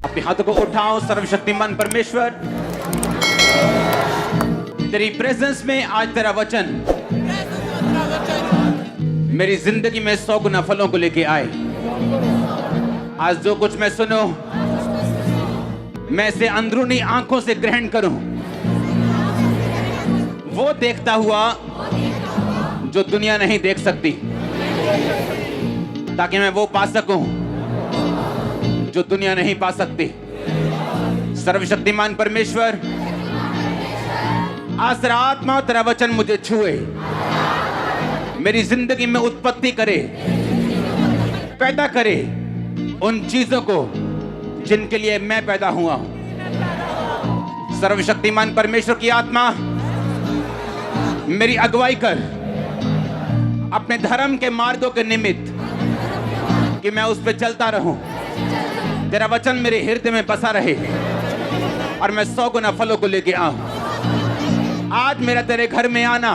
अपने हाथों को उठाओ। सर्वशक्तिमान परमेश्वर, तेरी प्रेजेंस में आज तेरा वचन मेरी जिंदगी में 100 गुना फलों को लेके आए। आज जो कुछ मैं सुनो, मैं इसे अंदरूनी आंखों से ग्रहण करूं, वो देखता हुआ जो दुनिया नहीं देख सकती, ताकि मैं वो पा सकूं जो दुनिया नहीं पा सकती। सर्वशक्तिमान परमेश्वर, आज तेरा आत्मा और तेरा वचन मुझे छुए, मेरी जिंदगी में उत्पत्ति करे, पैदा करे उन चीजों को जिनके लिए मैं पैदा हुआ हूं। सर्वशक्तिमान परमेश्वर की आत्मा मेरी अगुवाई कर अपने धर्म के मार्गों के निमित्त, कि मैं उस पर चलता रहूं, तेरा वचन मेरे हृदय में बसा रहे और मैं 100 गुना फलों को लेके आऊं। आज मेरा तेरे घर में आना,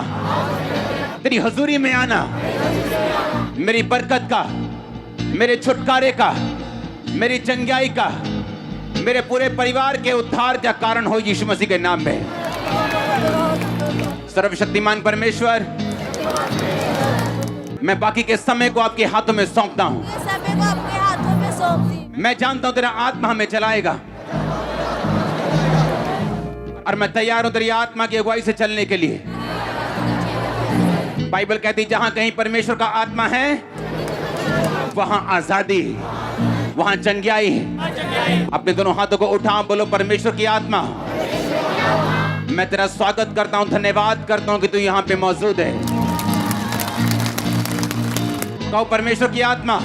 तेरी हजूरी में आना, मेरी बरकत का, मेरे छुटकारे का, मेरी चंगाई का, मेरे पूरे परिवार के उद्धार का कारण हो, यीशु मसीह के नाम में। सर्वशक्तिमान परमेश्वर, मैं बाकी के समय को आपके हाथों में सौंपता हूं। मैं जानता हूं तेरा आत्मा हमें चलाएगा और मैं तैयार हूं तेरी आत्मा की अगुवाई से चलने के लिए। बाइबल कहती, जहां कहीं परमेश्वर का आत्मा है वहां आजादी, वहां चंगाई है। अपने दोनों हाथों को उठा, बोलो, परमेश्वर की आत्मा, मैं तेरा स्वागत करता हूं, धन्यवाद करता हूं कि तू यहां पे मौजूद है। कहो, परमेश्वर की आत्मा,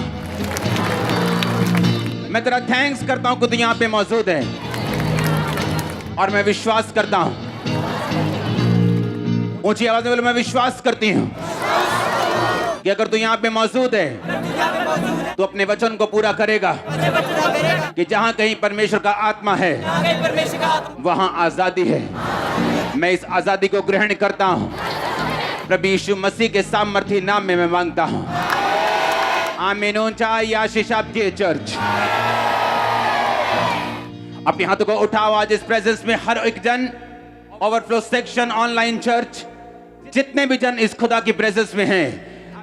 मैं तेरा थैंक्स करता हूं कि तू यहां पे मौजूद है और मैं विश्वास करता हूं, ऊंची आवाज में बोलो, मैं विश्वास करती हूं कि अगर तू यहां पे मौजूद है तो अपने वचन को पूरा करेगा, कि जहां कहीं परमेश्वर का आत्मा है वहां आजादी है। मैं इस आजादी को ग्रहण करता हूं, प्रभु यीशु मसीह के सामर्थी नाम में मैं मांगता हूं, आमीन। ऊंचा आशीष आपकी चर्च। अपने हाथों को उठाओ। आज इस प्रेजेंस में हर एक जन, ओवरफ्लो सेक्शन, ऑनलाइन चर्च, जितने भी जन इस खुदा की प्रेजेंस में हैं,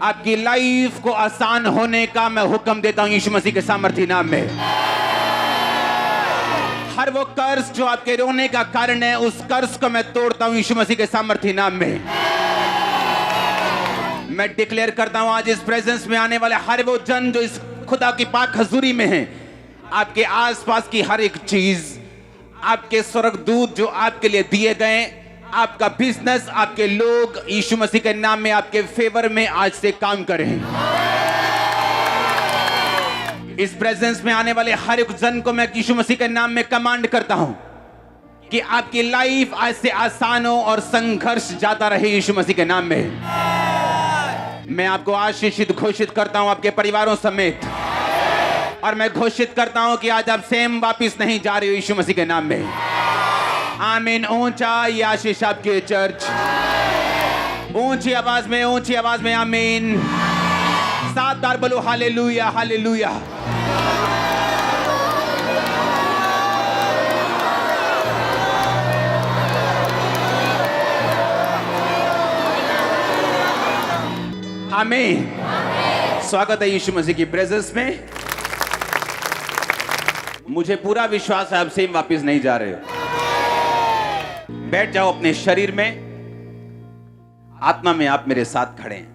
आपकी लाइफ को आसान होने का मैं हुक्म देता हूं यीशु मसीह के सामर्थी नाम में। हर वो कर्ज जो आपके रोने का कारण है, उस कर्ज को मैं तोड़ता हूं यीशु मसीह के सामर्थी नाम में। मैं डिक्लेयर करता हूं, आज इस प्रेजेंस में आने वाले हर वो जन जो इस खुदा की पाक हजूरी में हैं, आपके आसपास की हर एक चीज, आपके स्वर्गदूत जो आपके लिए दिए गए, आपका बिजनेस, आपके लोग, यीशु मसीह के नाम में आपके फेवर में आज से काम करें। इस प्रेजेंस में आने वाले हर एक जन को मैं यीशु मसीह के नाम में कमांड करता हूं कि आपकी लाइफ आज से आसान हो और संघर्ष जाता रहे यीशु मसीह के नाम में। मैं आपको आशीषित घोषित करता हूं आपके परिवारों समेत, और मैं घोषित करता हूं कि आज आप सेम वापिस नहीं जा रहे हो यीशु मसीह के नाम में। आमीन। ऊंचा आशीष आपके चर्च, ऊंची आवाज में आमीन। 7 बार बोलो हालेलुया, हालेलुया। आमीन। स्वागत है यीशु मसीह की प्रेजेंस में। मुझे पूरा विश्वास है आप सेम वापस नहीं जा रहे हो। बैठ जाओ अपने शरीर में, आत्मा में आप मेरे साथ खड़े हैं।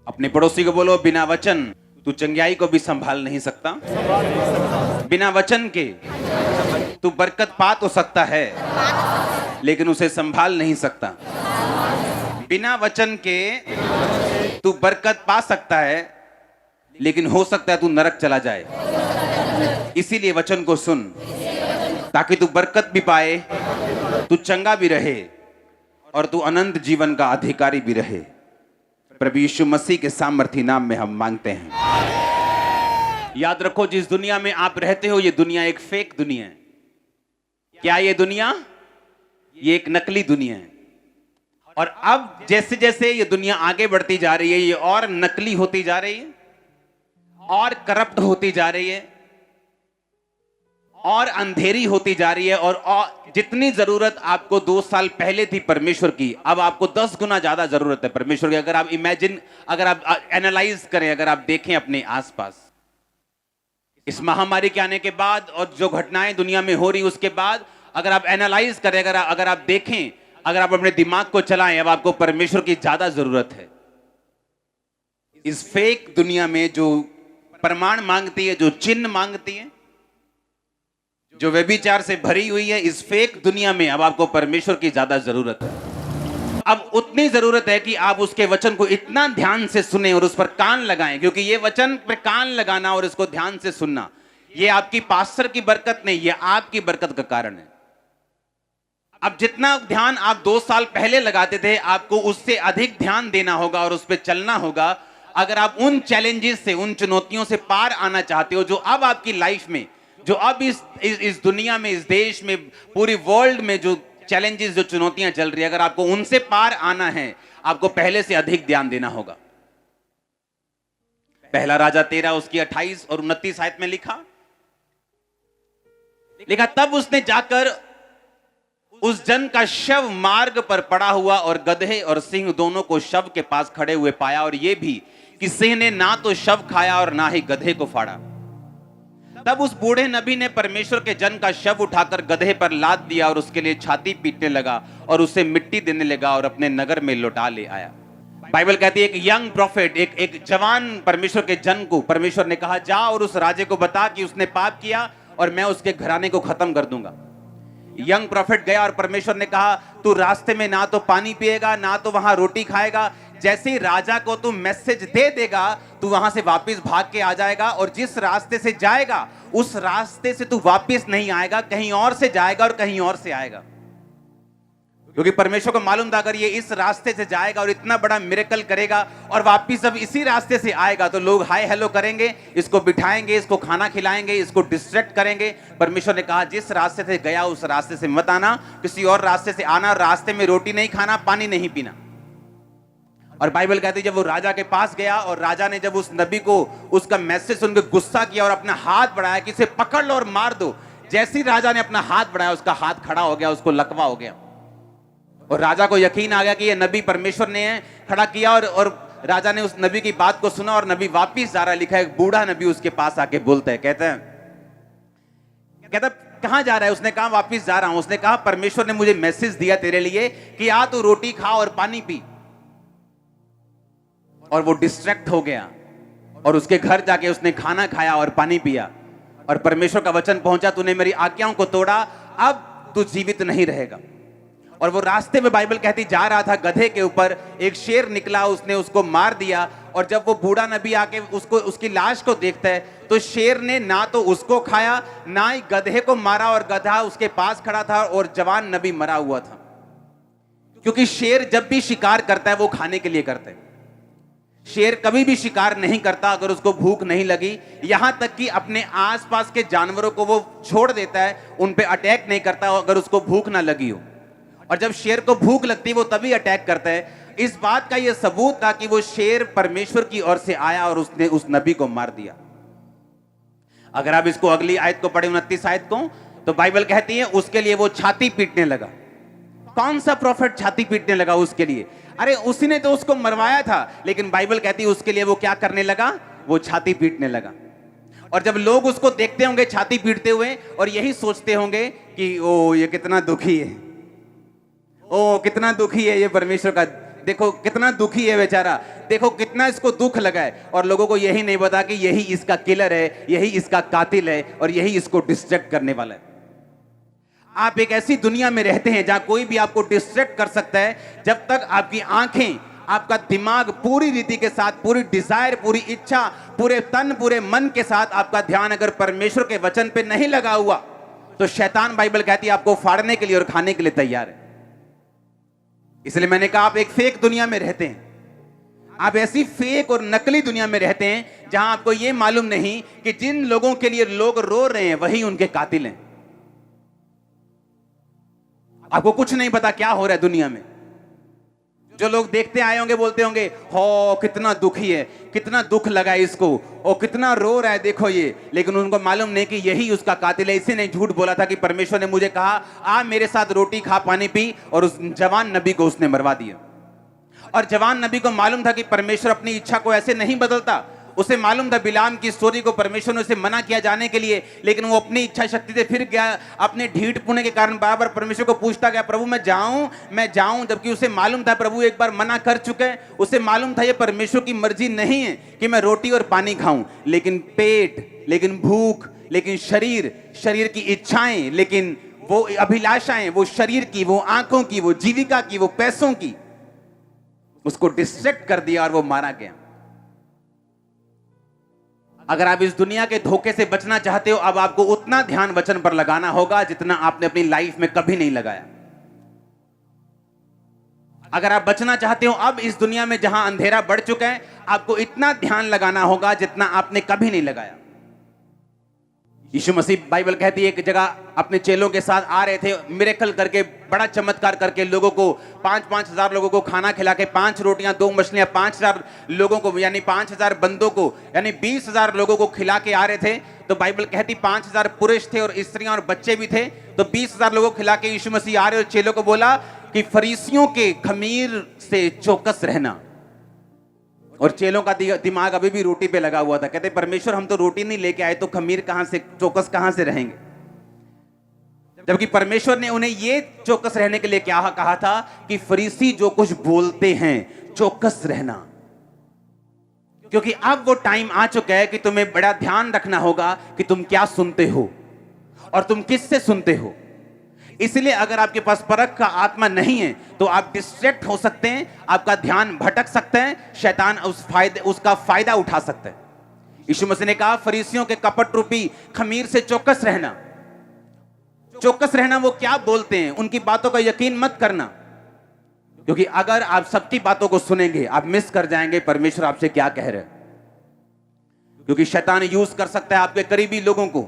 अपने पड़ोसी को बोलो, बिना वचन तू चंगाई को भी संभाल नहीं सकता। बिना वचन के तू बरकत पा तो सकता है, लेकिन उसे संभाल नहीं सकता। बिना वचन के तू बरकत पा सकता है, लेकिन हो सकता है तू नरक चला जाए। इसीलिए वचन को सुन, ताकि तू बरकत भी पाए, तू चंगा भी रहे और तू अनंत जीवन का अधिकारी भी रहे। प्रभु यीशु मसीह के सामर्थी नाम में हम मांगते हैं। याद रखो, जिस दुनिया में आप रहते हो, ये दुनिया एक फेक दुनिया है। क्या ये दुनिया? ये एक नकली दुनिया है। और अब जैसे जैसे ये दुनिया आगे बढ़ती जा रही है, ये और नकली होती जा रही है और करप्ट होती जा रही है। और अंधेरी होती जा रही है, और जितनी जरूरत आपको 2 साल पहले थी परमेश्वर की, अब आपको 10 गुना ज्यादा जरूरत है परमेश्वर की। अगर आप इमेजिन, अगर आप एनालाइज करें, अगर आप देखें अपने आसपास, इस महामारी के आने के बाद और जो घटनाएं दुनिया में हो रही उसके बाद, अगर आप एनालाइज करें, अगर आप देखें, अगर आप अपने दिमाग को चलाएं, अब आपको परमेश्वर की ज्यादा जरूरत है। इस फेक दुनिया में जो प्रमाण मांगती है, जो चिन्ह मांगती है, जो व्यभिचार से भरी हुई है, इस फेक दुनिया में अब आपको परमेश्वर की ज्यादा जरूरत है। अब उतनी जरूरत है कि आप उसके वचन को इतना ध्यान से सुने और उस पर कान लगाएं, क्योंकि ये वचन पर कान लगाना और इसको ध्यान से सुनना, ये आपकी पास्टर की बरकत नहीं, ये आपकी बरकत का कारण है। अब जितना ध्यान आप 2 साल पहले लगाते थे, आपको उससे अधिक ध्यान देना होगा और उस पर चलना होगा। अगर आप उन चैलेंजेस से, उन चुनौतियों से पार आना चाहते हो, जो अब आपकी लाइफ में, जो अब इस दुनिया में, इस देश में, पूरी वर्ल्ड में जो चैलेंजेस, जो चुनौतियां चल रही है, अगर आपको उनसे पार आना है, आपको पहले से अधिक ध्यान देना होगा। पहला राजा 13 उसकी 28 और 29 आयत में लिखा, तब उसने जाकर उस जन का शव मार्ग पर पड़ा हुआ और गधे और सिंह दोनों को शव के पास खड़े हुए पाया, और यह भी कि सिंह ने ना तो शव खाया और ना ही गधे को फाड़ा। तब उस बूढ़े नबी ने परमेश्वर के जन का शव उठाकर गधे पर लाद दिया और उसके लिए छाती पीटने लगा और उसे मिट्टी देने लगा और अपने नगर में लौटा ले आया। बाइबल कहती है, एक यंग प्रॉफिट, एक जवान परमेश्वर के जन को परमेश्वर ने कहा, जा और उस राजे को बता कि उसने पाप किया और मैं उसके घराने को खत्म कर दूंगा। यंग प्रॉफिट गया और परमेश्वर ने कहा, तू रास्ते में ना तो पानी पिएगा, ना तो वहां रोटी खाएगा। जैसे ही राजा को तू मैसेज दे देगा, तू वहां से वापस भाग के आ जाएगा, और जिस रास्ते से जाएगा उस रास्ते से तू वापस नहीं आएगा, कहीं और से जाएगा और कहीं और से आएगा। क्योंकि परमेश्वर को मालूम था, अगर ये इस रास्ते से जाएगा और इतना बड़ा मिरेकल करेगा और वापिस अब इसी रास्ते से आएगा, तो लोग हाय हेलो करेंगे, इसको बिठाएंगे, इसको खाना खिलाएंगे, इसको डिस्ट्रैक्ट करेंगे। परमेश्वर ने कहा, जिस रास्ते से गया उस रास्ते से मत आना, किसी और रास्ते से आना, रास्ते में रोटी नहीं खाना, पानी नहीं पीना। और बाइबल कहती है, जब वो राजा के पास गया और राजा ने जब उस नबी को उसका मैसेज सुनकर गुस्सा किया और अपना हाथ बढ़ाया कि इसे पकड़ लो और मार दो, जैसे ही राजा ने अपना हाथ बढ़ाया, उसका हाथ खड़ा हो गया, उसको लकवा हो गया, और राजा को यकीन आ गया कि ये नबी परमेश्वर ने खड़ा किया। और राजा ने उस नबी की बात को सुना और नबी वापिस जा रहा है। लिखा है, एक बूढ़ा नबी उसके पास आके बोलता है, कहता कहां जा रहा है? उसने कहा, वापिस जा रहा हूं। उसने कहा, परमेश्वर ने मुझे मैसेज दिया तेरे लिए कि आ तू रोटी खा और पानी पी। और वो डिस्ट्रैक्ट हो गया और उसके घर जाके उसने खाना खाया और पानी पिया, और परमेश्वर का वचन पहुंचा, तूने मेरी आज्ञाओं को तोड़ा, अब तू जीवित नहीं रहेगा। और वो रास्ते में बाइबल कहती जा रहा था, गधे के ऊपर एक शेर निकला, उसने उसको मार दिया। और जब वो बूढ़ा नबी आके उसकी लाश को देखता है, तो शेर ने ना तो उसको खाया, ना ही गधे को मारा, और गधा उसके पास खड़ा था और जवान नबी मरा हुआ था। क्योंकि शेर जब भी शिकार करता है वो खाने के लिए करता है। शेर कभी भी शिकार नहीं करता अगर उसको भूख नहीं लगी, यहां तक कि अपने आसपास के जानवरों को वो छोड़ देता है, उन पे अटैक नहीं करता अगर उसको भूख ना लगी हो। और जब शेर को भूख लगती है वो तभी अटैक करता है। इस बात का यह सबूत था कि वो शेर परमेश्वर की ओर से आया और उसने उस नबी को मार दिया। अगर आप इसको अगली आयत को पढ़े, 29 आयत को, तो बाइबल कहती है उसके लिए वो छाती पीटने लगा। कौन सा प्रॉफिट छाती पीटने लगा उसके लिए? अरे उसी ने तो उसको मरवाया था, लेकिन बाइबल कहती है उसके लिए वो क्या करने लगा? वो छाती पीटने लगा। और जब लोग उसको देखते होंगे छाती पीटते हुए, और यही सोचते होंगे कि ओ ये कितना दुखी है, ओ कितना दुखी है ये परमेश्वर का, देखो कितना दुखी है बेचारा, देखो कितना इसको दुख लगा है। और लोगों को यही नहीं पता कि यही इसका किलर है, यही इसका कातिल है, और यही इसको डिस्ट्रैक्ट करने वाला है। आप एक ऐसी दुनिया में रहते हैं जहां कोई भी आपको डिस्ट्रैक्ट कर सकता है। जब तक आपकी आंखें, आपका दिमाग पूरी रीति के साथ, पूरी डिजायर, पूरी इच्छा, पूरे तन, पूरे मन के साथ आपका ध्यान अगर परमेश्वर के वचन पे नहीं लगा हुआ, तो शैतान, बाइबल कहती है, आपको फाड़ने के लिए और खाने के लिए तैयार है। इसलिए मैंने कहा, आप एक फेक दुनिया में रहते हैं। आप ऐसी फेक और नकली दुनिया में रहते हैं जहां आपको यह मालूम नहीं कि जिन लोगों के लिए लोग रो रहे हैं वही उनके कातिल हैं। आपको कुछ नहीं पता क्या हो रहा है दुनिया में। जो लोग देखते आए होंगे बोलते होंगे, हो कितना दुखी है, कितना दुख लगा इसको, और कितना रो रहा है देखो ये। लेकिन उनको मालूम नहीं कि यही उसका कातिल है। इसी ने झूठ बोला था कि परमेश्वर ने मुझे कहा आ मेरे साथ रोटी खा पानी पी, और उस जवान नबी को उसने मरवा दिया। और जवान नबी को मालूम था कि परमेश्वर अपनी इच्छा को ऐसे नहीं बदलता। उसे मालूम था बिलाम की स्टोरी को परमेश्वर ने उसे मना किया जाने के लिए, लेकिन वो अपनी इच्छा शक्ति से फिर गया। अपने ढीठ पुणे के कारण बार बार परमेश्वर को पूछता गया, प्रभु मैं जाऊं, जबकि उसे मालूम था प्रभु एक बार मना कर चुके हैं। उसे मालूम था ये परमेश्वर की मर्जी नहीं है कि मैं रोटी और पानी खाऊं, लेकिन पेट, लेकिन भूख, लेकिन शरीर की इच्छाएं, लेकिन वो अभिलाषाएं, वो शरीर की, वो आंखों की, वो जीविका की, वो पैसों की, उसको डिस्ट्रैक्ट कर दिया और वो मारा गया। अगर आप इस दुनिया के धोखे से बचना चाहते हो, अब आपको उतना ध्यान वचन पर लगाना होगा जितना आपने अपनी लाइफ में कभी नहीं लगाया। अगर आप बचना चाहते हो अब इस दुनिया में जहां अंधेरा बढ़ चुका है, आपको इतना ध्यान लगाना होगा जितना आपने कभी नहीं लगाया। यीशु मसीह, बाइबल कहती है, एक जगह अपने चेलों के साथ आ रहे थे, मिरेकल करके, बड़ा चमत्कार करके लोगों को 5-5 हजार लोगों को खाना खिला के, 5 रोटियां 2 मछलियां 5,000 लोगों को, यानी 5,000 बंदों को, यानी 20,000 लोगों को खिला के आ रहे थे। तो बाइबल कहती 5,000 पुरुष थे और स्त्रियां और बच्चे भी थे। तो 20,000 लोगों को खिला के यीशु मसीह आ रहे और चेलों को बोला कि फरीसियों के खमीर से चौकस रहना। और चेलों का दिमाग अभी भी रोटी पे लगा हुआ था। कहते परमेश्वर हम तो रोटी नहीं लेके आए, तो खमीर कहां से, चौकस कहां से रहेंगे? जबकि परमेश्वर ने उन्हें ये चौकस रहने के लिए क्या कहा था कि फरीसी जो कुछ बोलते हैं चौकस रहना। क्योंकि अब वो टाइम आ चुका है कि तुम्हें बड़ा ध्यान रखना होगा कि तुम क्या सुनते हो और तुम किससे सुनते हो। इसलिए अगर आपके पास परख का आत्मा नहीं है तो आप डिस्ट्रैक्ट हो सकते हैं, आपका ध्यान भटक सकता है, शैतान उसका फायदा उठा सकता है। यीशु मसीह ने कहा फरीसियों के कपट रूपी खमीर से चौकस रहना। चौकस रहना, वो क्या बोलते हैं उनकी बातों का यकीन मत करना, क्योंकि अगर आप सबकी बातों को सुनेंगे आप मिस कर जाएंगे परमेश्वर आपसे क्या कह रहे हैं। क्योंकि शैतान यूज कर सकता है आपके करीबी लोगों को,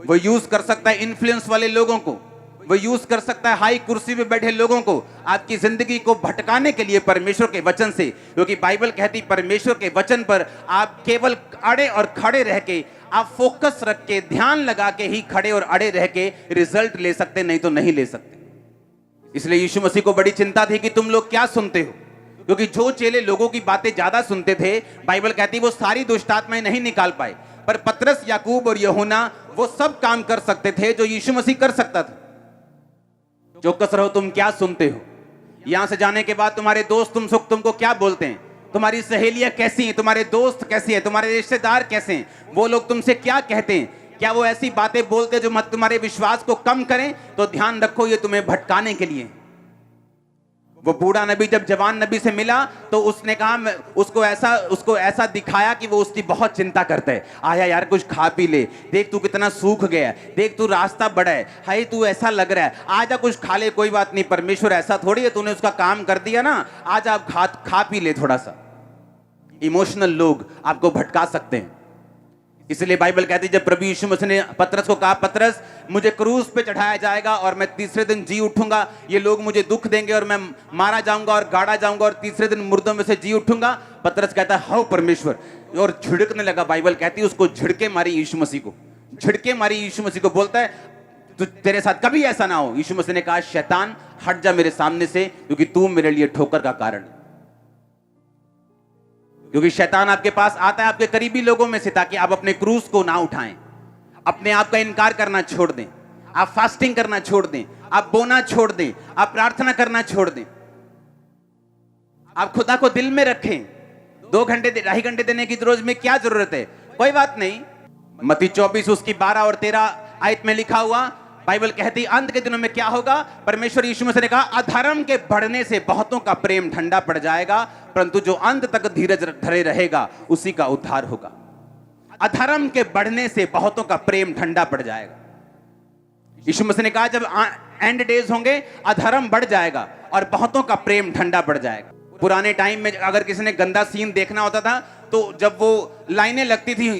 वो यूज कर सकता है इन्फ्लुएंस वाले लोगों को, वो यूज कर सकता है हाई कुर्सी पे बैठे लोगों को आपकी जिंदगी को भटकाने के लिए परमेश्वर के वचन से। क्योंकि बाइबल कहती परमेश्वर के वचन पर आप केवल अड़े और खड़े रह के, आप फोकस रख के, ध्यान लगा के ही खड़े और अड़े रह के रिजल्ट ले सकते, नहीं तो नहीं ले सकते। इसलिए यीशु मसीह को बड़ी चिंता थी कि तुम लोग क्या सुनते हो। क्योंकि जो चेले लोगों की बातें ज्यादा सुनते थे, बाइबल कहती वो सारी दुष्ट आत्माएं नहीं निकाल पाए, पर पतरस, याकूब और यूहन्ना वो सब काम कर सकते थे जो यीशु मसीह कर सकता था। चौकस रहो तुम क्या सुनते हो। यहां से जाने के बाद तुम्हारे दोस्त तुमको क्या बोलते हैं, तुम्हारी सहेलियां कैसी हैं, तुम्हारे दोस्त कैसे हैं, तुम्हारे रिश्तेदार कैसे हैं, वो लोग तुमसे क्या कहते हैं। क्या वो ऐसी बातें बोलते हैं जो तुम्हारे विश्वास को कम करें? तो ध्यान रखो ये तुम्हें भटकाने के लिए। वो बूढ़ा नबी जब जवान नबी से मिला तो उसने कहा, उसको ऐसा दिखाया कि वो उसकी बहुत चिंता करता है। आया यार कुछ खा पी ले, देख तू कितना सूख गया, देख तू रास्ता बड़ा है, हाय तू ऐसा लग रहा है, आजा कुछ खा ले, कोई बात नहीं, परमेश्वर ऐसा थोड़ी है, तूने उसका काम कर दिया ना, आज आप खा पी ले थोड़ा सा। इमोशनल लोग आपको भटका सकते हैं। इसलिए बाइबल कहती है जब प्रभु यीशु मसीह ने पतरस को कहा, पतरस मुझे क्रूस पे चढ़ाया जाएगा और मैं तीसरे दिन जी उठूंगा, ये लोग मुझे दुख देंगे और मैं मारा जाऊंगा और गाड़ा जाऊंगा और तीसरे दिन मुर्दों में से जी उठूंगा। पतरस कहता है हाउ परमेश्वर, और झिड़कने लगा। बाइबल कहती है उसको झिड़के मारी यीशु मसीह को, झिड़के मारी यीशु मसीह को। बोलता है तो तेरे साथ कभी ऐसा ना हो। यीशु मसीह ने कहा शैतान हट जा मेरे सामने से, क्योंकि तू मेरे लिए ठोकर का कारण है। क्योंकि शैतान आपके पास आता है आपके करीबी लोगों में से, ताकि आप अपने क्रूस को ना उठाएं, अपने आप का इनकार करना छोड़ दें, आप फास्टिंग करना छोड़ दें, आप बोना छोड़ दें, आप प्रार्थना करना छोड़ दें, आप खुदा को दिल में रखें। 2 घंटे 2.5 घंटे देने की रोज में क्या जरूरत है? कोई बात नहीं। मत्ती 24 उसकी 12 और 13 आयत में लिखा हुआ, बाइबल कहती अंत के दिनों में क्या होगा। परमेश्वर यीशु मसीह ने कहा अधर्म के बढ़ने से बहुतों का प्रेम ठंडा पड़ जाएगा, परंतु जो अंत तक धीरज धरे रहेगा उसी का उद्धार होगा। अधर्म के बढ़ने से बहुतों का प्रेम ठंडा पड़ जाएगा। यीशु मसीह ने कहा जब एंड डेज होंगे अधर्म बढ़ जाएगा और बहुतों का प्रेम ठंडा पड़ जाएगा। पुराने टाइम में अगर किसी ने गंदा सीन देखना होता था तो जब वो लाइनें लगती थी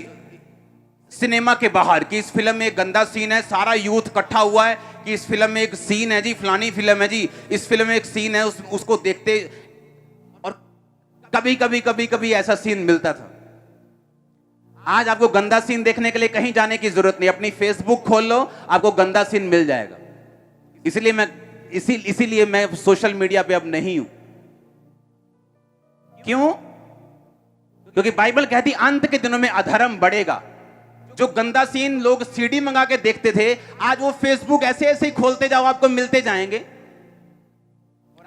सिनेमा के बाहर कि इस फिल्म में एक गंदा सीन है, सारा यूथ इकट्ठा हुआ है कि इस फिल्म में एक सीन है जी, फलानी फिल्म है जी, इस फिल्म में एक सीन है, उसको देखते कभी कभी कभी कभी ऐसा सीन मिलता था। आज आपको गंदा सीन देखने के लिए कहीं जाने की जरूरत नहीं, अपनी फेसबुक खोल लो, आपको गंदा सीन मिल जाएगा। इसीलिए मैं सोशल मीडिया पे अब नहीं हूं। क्यों? क्योंकि बाइबल कहती अंत के दिनों में अधर्म बढ़ेगा। जो गंदा सीन लोग सीडी मंगा के देखते थे, आज वो फेसबुक ऐसे ऐसे ही खोलते जाओ, आपको मिलते जाएंगे।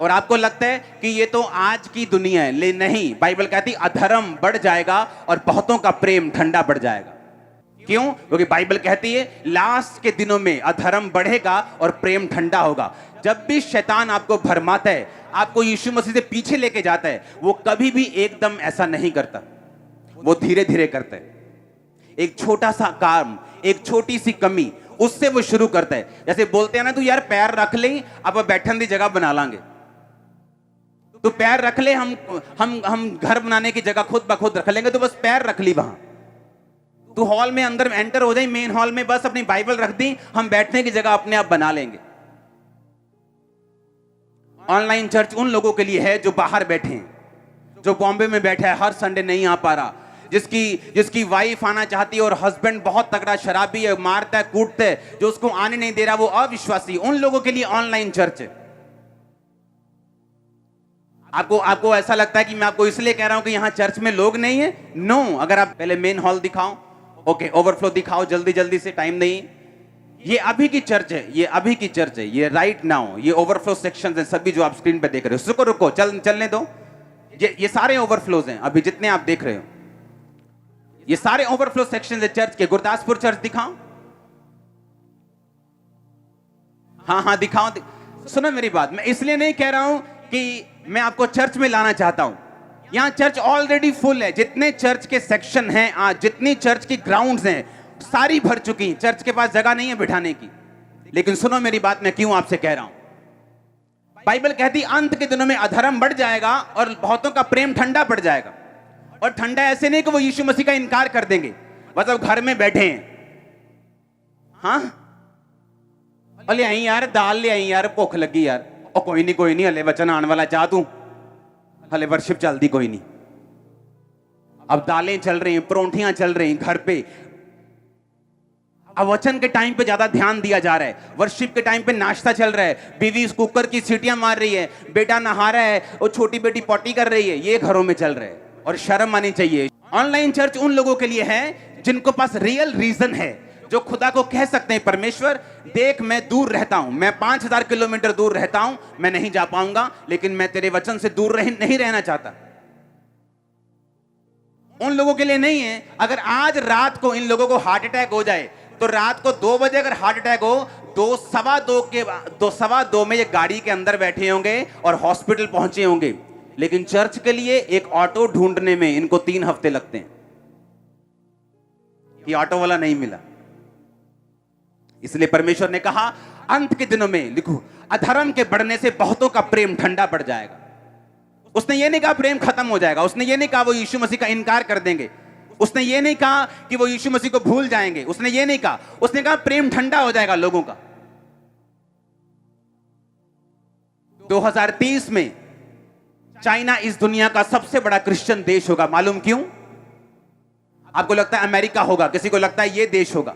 और आपको लगता है कि ये तो आज की दुनिया है, ले नहीं, बाइबल कहती अधर्म बढ़ जाएगा और बहुतों का प्रेम ठंडा पड़ जाएगा। क्यों? क्योंकि बाइबल कहती है लास्ट के दिनों में अधर्म बढ़ेगा और प्रेम ठंडा होगा। जब भी शैतान आपको भरमाता है, आपको यीशु मसीह से पीछे लेके जाता है, वो कभी भी एकदम ऐसा नहीं करता, वो धीरे धीरे करता है। एक छोटा सा काम, एक छोटी सी कमी, उससे वो शुरू करता है। जैसे बोलते हैं ना, तू यार पैर रख ले, अब बैठन की जगह बना लांगे। तो पैर रख ले, हम घर बनाने की जगह खुद ब खुद रख लेंगे, तो बस पैर रख ली वहां। तू हॉल में अंदर एंटर हो जाए, मेन हॉल में बस अपनी बाइबल रख दी, हम बैठने की जगह अपने आप बना लेंगे। ऑनलाइन चर्च उन लोगों के लिए है जो बाहर बैठे हैं, जो बॉम्बे में बैठा है, हर संडे नहीं आ पा रहा, जिसकी वाइफ आना चाहती है और हस्बैंड बहुत तगड़ा शराबी है, मारता है, कूटता है, जो उसको आने नहीं दे रहा, वो अविश्वासी। उन लोगों के लिए ऑनलाइन चर्च है। आपको ऐसा लगता है कि मैं आपको इसलिए कह रहा हूं कि यहां चर्च में लोग नहीं है? नो। अगर आप पहले मेन हॉल दिखाओ, ओके, ओवरफ्लो दिखाओ जल्दी जल्दी से, टाइम नहीं। ये अभी की चर्च है, ये अभी की चर्च है, ये राइट नाउ, ये ओवरफ्लो सेक्शंस हैं सभी जो आप स्क्रीन पे देख रहे हो। रुको चलने दो। ये सारे ओवरफ्लोज हैं अभी जितने आप देख रहे हो, ये सारे ओवरफ्लो सेक्शंस है चर्च के। गुरदासपुर चर्च दिखाओ, हाँ दिखाओ। सुनो मेरी बात, मैं इसलिए नहीं कह रहा हूं कि मैं आपको चर्च में लाना चाहता हूं। यहां चर्च ऑलरेडी फुल है। जितने चर्च के सेक्शन हैं आज, जितनी चर्च की ग्राउंड्स हैं, सारी भर चुकी हैं। चर्च के पास जगह नहीं है बिठाने की। लेकिन सुनो मेरी बात, मैं क्यों आपसे कह रहा हूं। बाइबल कहती अंत के दिनों में अधर्म बढ़ जाएगा और बहुतों का प्रेम ठंडा पड़ जाएगा। और ठंडा ऐसे नहीं कि वो यीशु मसीह का इनकार कर देंगे, मतलब घर में बैठे हैं, हाँ ले आई यार दाल, ले आई यार, भुख लगी यार, और कोई नहीं हले वचन आने वाला, चाह तू हले वर्शिप चलती कोई नहीं। अब दालें चल रही हैं, परोंठियां चल रही हैं घर पे। अब वचन के टाइम पे ज्यादा ध्यान दिया जा रहा है, वर्शिप के टाइम पे नाश्ता चल रहा है, बीवी कुकर की सीटियां मार रही है, बेटा नहा रहा है और छोटी बेटी पॉटी कर रही है, ये घरों में चल रहा है। और शर्म आनी चाहिए। ऑनलाइन चर्च उन लोगों के लिए है जिनको पास रियल रीजन है, जो खुदा को कह सकते हैं परमेश्वर देख, मैं दूर रहता हूं, मैं 5000 किलोमीटर दूर रहता हूं, मैं नहीं जा पाऊंगा, लेकिन मैं तेरे वचन से दूर नहीं रहना चाहता। उन लोगों के लिए नहीं है। अगर आज रात को इन लोगों को हार्ट अटैक हो जाए, तो रात को 2 बजे अगर हार्ट अटैक हो, 2:15 में ये गाड़ी के अंदर बैठे होंगे और हॉस्पिटल पहुंचे होंगे। लेकिन चर्च के लिए एक ऑटो ढूंढने में इनको 3 हफ्ते लगते हैं कि ऑटो वाला नहीं मिला। इसलिए परमेश्वर ने कहा अंत के दिनों में, लिखो, अधर्म के बढ़ने से बहुतों का प्रेम ठंडा पड़ जाएगा। उसने ये नहीं कहा प्रेम खत्म हो जाएगा, उसने ये नहीं कहा वो यीशु मसीह का इनकार कर देंगे, उसने ये नहीं कहा कि वो यीशु मसीह को भूल जाएंगे, उसने ये नहीं कहा, उसने कहा प्रेम ठंडा हो जाएगा लोगों का। 2030 में चाइना इस दुनिया का सबसे बड़ा क्रिश्चियन देश होगा। मालूम क्यों? आपको लगता है अमेरिका होगा, किसी को लगता है ये देश होगा।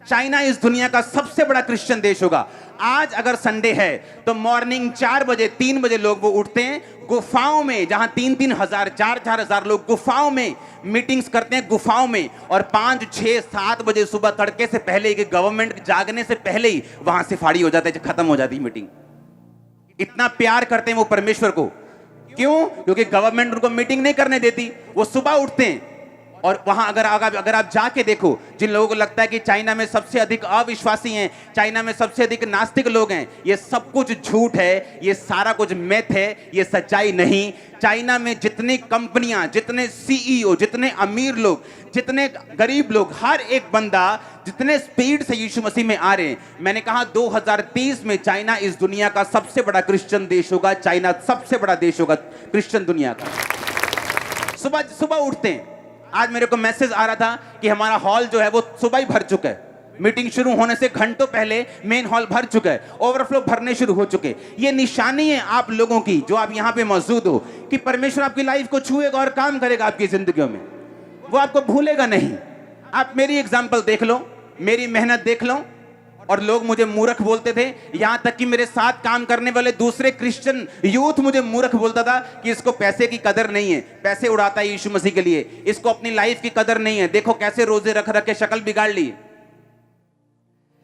चाइना इस दुनिया का सबसे बड़ा क्रिश्चियन देश होगा। आज अगर संडे है तो मॉर्निंग 4 बजे 3 बजे लोग वो उठते हैं गुफाओं में, जहां 3-3 हजार 4-4 हजार लोग गुफाओं में मीटिंग्स करते हैं, गुफाओं में। और 5, 6, 7 बजे सुबह तड़के से पहले कि गवर्नमेंट जागने से पहले ही वहां से फाड़ी हो जाते, खत्म हो जाती मीटिंग। इतना प्यार करते हैं वो परमेश्वर को। क्यों? क्योंकि गवर्नमेंट उनको मीटिंग नहीं करने देती। वो सुबह उठते हैं और वहां अगर आप जाके देखो, जिन लोगों को लगता है कि चाइना में सबसे अधिक अविश्वासी हैं, चाइना में सबसे अधिक नास्तिक लोग हैं, ये सब कुछ झूठ है, ये सारा कुछ मिथ है, ये सच्चाई नहीं। चाइना में जितनी कंपनियां, जितने सीईओ, जितने अमीर लोग, जितने गरीब लोग, हर एक बंदा जितने स्पीड से यीशु मसीह में आ रहे हैं, मैंने कहा 2030 में चाइना इस दुनिया का सबसे बड़ा क्रिश्चियन देश होगा। चाइना सबसे बड़ा देश होगा क्रिश्चियन दुनिया का। सुबह उठते हैं। आज मेरे को मैसेज आ रहा था कि हमारा हॉल जो है वो सुबह ही भर चुका है। मीटिंग शुरू होने से घंटों पहले मेन हॉल भर चुका है, ओवरफ्लो भरने शुरू हो चुके। ये निशानी है आप लोगों की जो आप यहां पे मौजूद हो कि परमेश्वर आपकी लाइफ को छुएगा और काम करेगा आपकी जिंदगियों में, वो आपको भूलेगा नहीं। आप मेरी एग्जाम्पल देख लो, मेरी मेहनत देख लो। और लोग मुझे मूर्ख बोलते थे, यहां तक कि मेरे साथ काम करने वाले दूसरे क्रिश्चियन यूथ मुझे मूर्ख बोलता था कि इसको पैसे की कदर नहीं है, पैसे उड़ाता है यीशु मसीह के लिए, इसको अपनी लाइफ की कदर नहीं है, देखो कैसे रोजे रख रख के शक्ल बिगाड़ ली।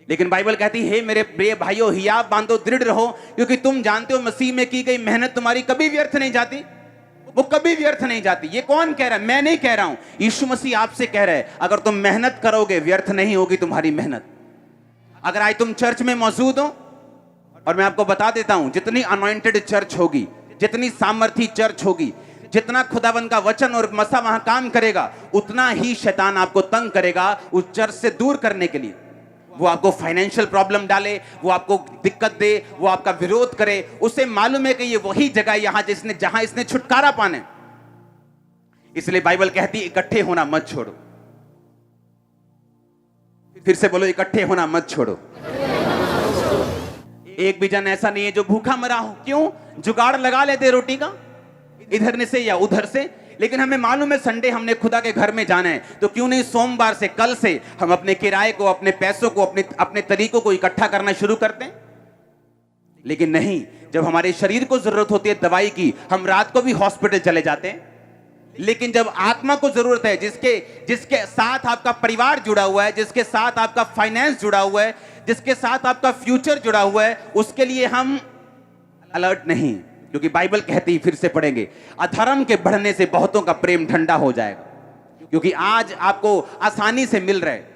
लेकिन बाइबल कहती है मेरे प्रिय भाइयों, हियाव बांधो, दृढ़ रहो, क्योंकि तुम जानते हो मसीह में की गई मेहनत तुम्हारी कभी व्यर्थ नहीं जाती, वो कभी व्यर्थ नहीं जाती। ये कौन कह रहा है? मैं नहीं कह रहा हूं, यीशु मसीह आपसे कह रहा है, अगर तुम मेहनत करोगे व्यर्थ नहीं होगी तुम्हारी मेहनत। अगर आज तुम चर्च में मौजूद हो, और मैं आपको बता देता हूं, जितनी अनॉइंटेड चर्च होगी, जितनी सामर्थी चर्च होगी, जितना खुदावन का वचन और मसा वहां काम करेगा, उतना ही शैतान आपको तंग करेगा उस चर्च से दूर करने के लिए। वो आपको फाइनेंशियल प्रॉब्लम डाले, वो आपको दिक्कत दे, वो आपका विरोध करे। उसे मालूम है कि ये वही जगह जहां इसने छुटकारा पाने। इसलिए बाइबल कहती है इकट्ठे होना मत छोड़ो। फिर से बोलो, इकट्ठे होना मत छोड़ो। एक भी जन ऐसा नहीं है जो भूखा मरा हो। क्यों? जुगाड़ लगा लेते रोटी का, इधर से या उधर से। लेकिन हमें मालूम है संडे हमने खुदा के घर में जाना है, तो क्यों नहीं सोमवार से, कल से हम अपने किराए को, अपने पैसों को, अपने तरीकों को इकट्ठा करना शुरू करते हैं। लेकिन नहीं, जब हमारे शरीर को जरूरत होती है दवाई की, हम रात को भी हॉस्पिटल चले जाते हैं। लेकिन जब आत्मा को जरूरत है, जिसके साथ आपका परिवार जुड़ा हुआ है, जिसके साथ आपका फाइनेंस जुड़ा हुआ है, जिसके साथ आपका फ्यूचर जुड़ा हुआ है, उसके लिए हम अलर्ट नहीं। क्योंकि बाइबल कहती है, फिर से पढ़ेंगे, अधर्म के बढ़ने से बहुतों का प्रेम ठंडा हो जाएगा। क्योंकि आज आपको आसानी से मिल रहा है।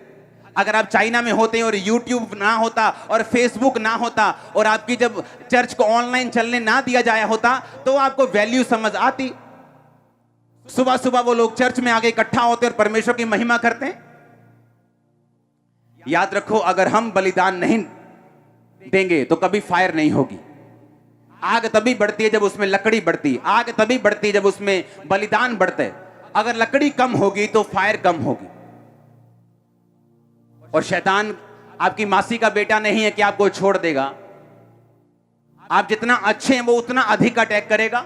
अगर आप चाइना में होते हैं और यूट्यूब ना होता और फेसबुक ना होता और आपकी जब चर्च को ऑनलाइन चलने ना दिया जाया होता, तो आपको वैल्यू समझ आती। सुबह सुबह वो लोग चर्च में आगे इकट्ठा होते और परमेश्वर की महिमा करते हैं। याद रखो, अगर हम बलिदान नहीं देंगे तो कभी फायर नहीं होगी। आग तभी बढ़ती है जब उसमें लकड़ी बढ़ती है, आग तभी बढ़ती है जब उसमें बलिदान बढ़ते है। अगर लकड़ी कम होगी तो फायर कम होगी। और शैतान आपकी मासी का बेटा नहीं है कि आपको छोड़ देगा। आप जितना अच्छे हैं वो उतना अधिक अटैक करेगा,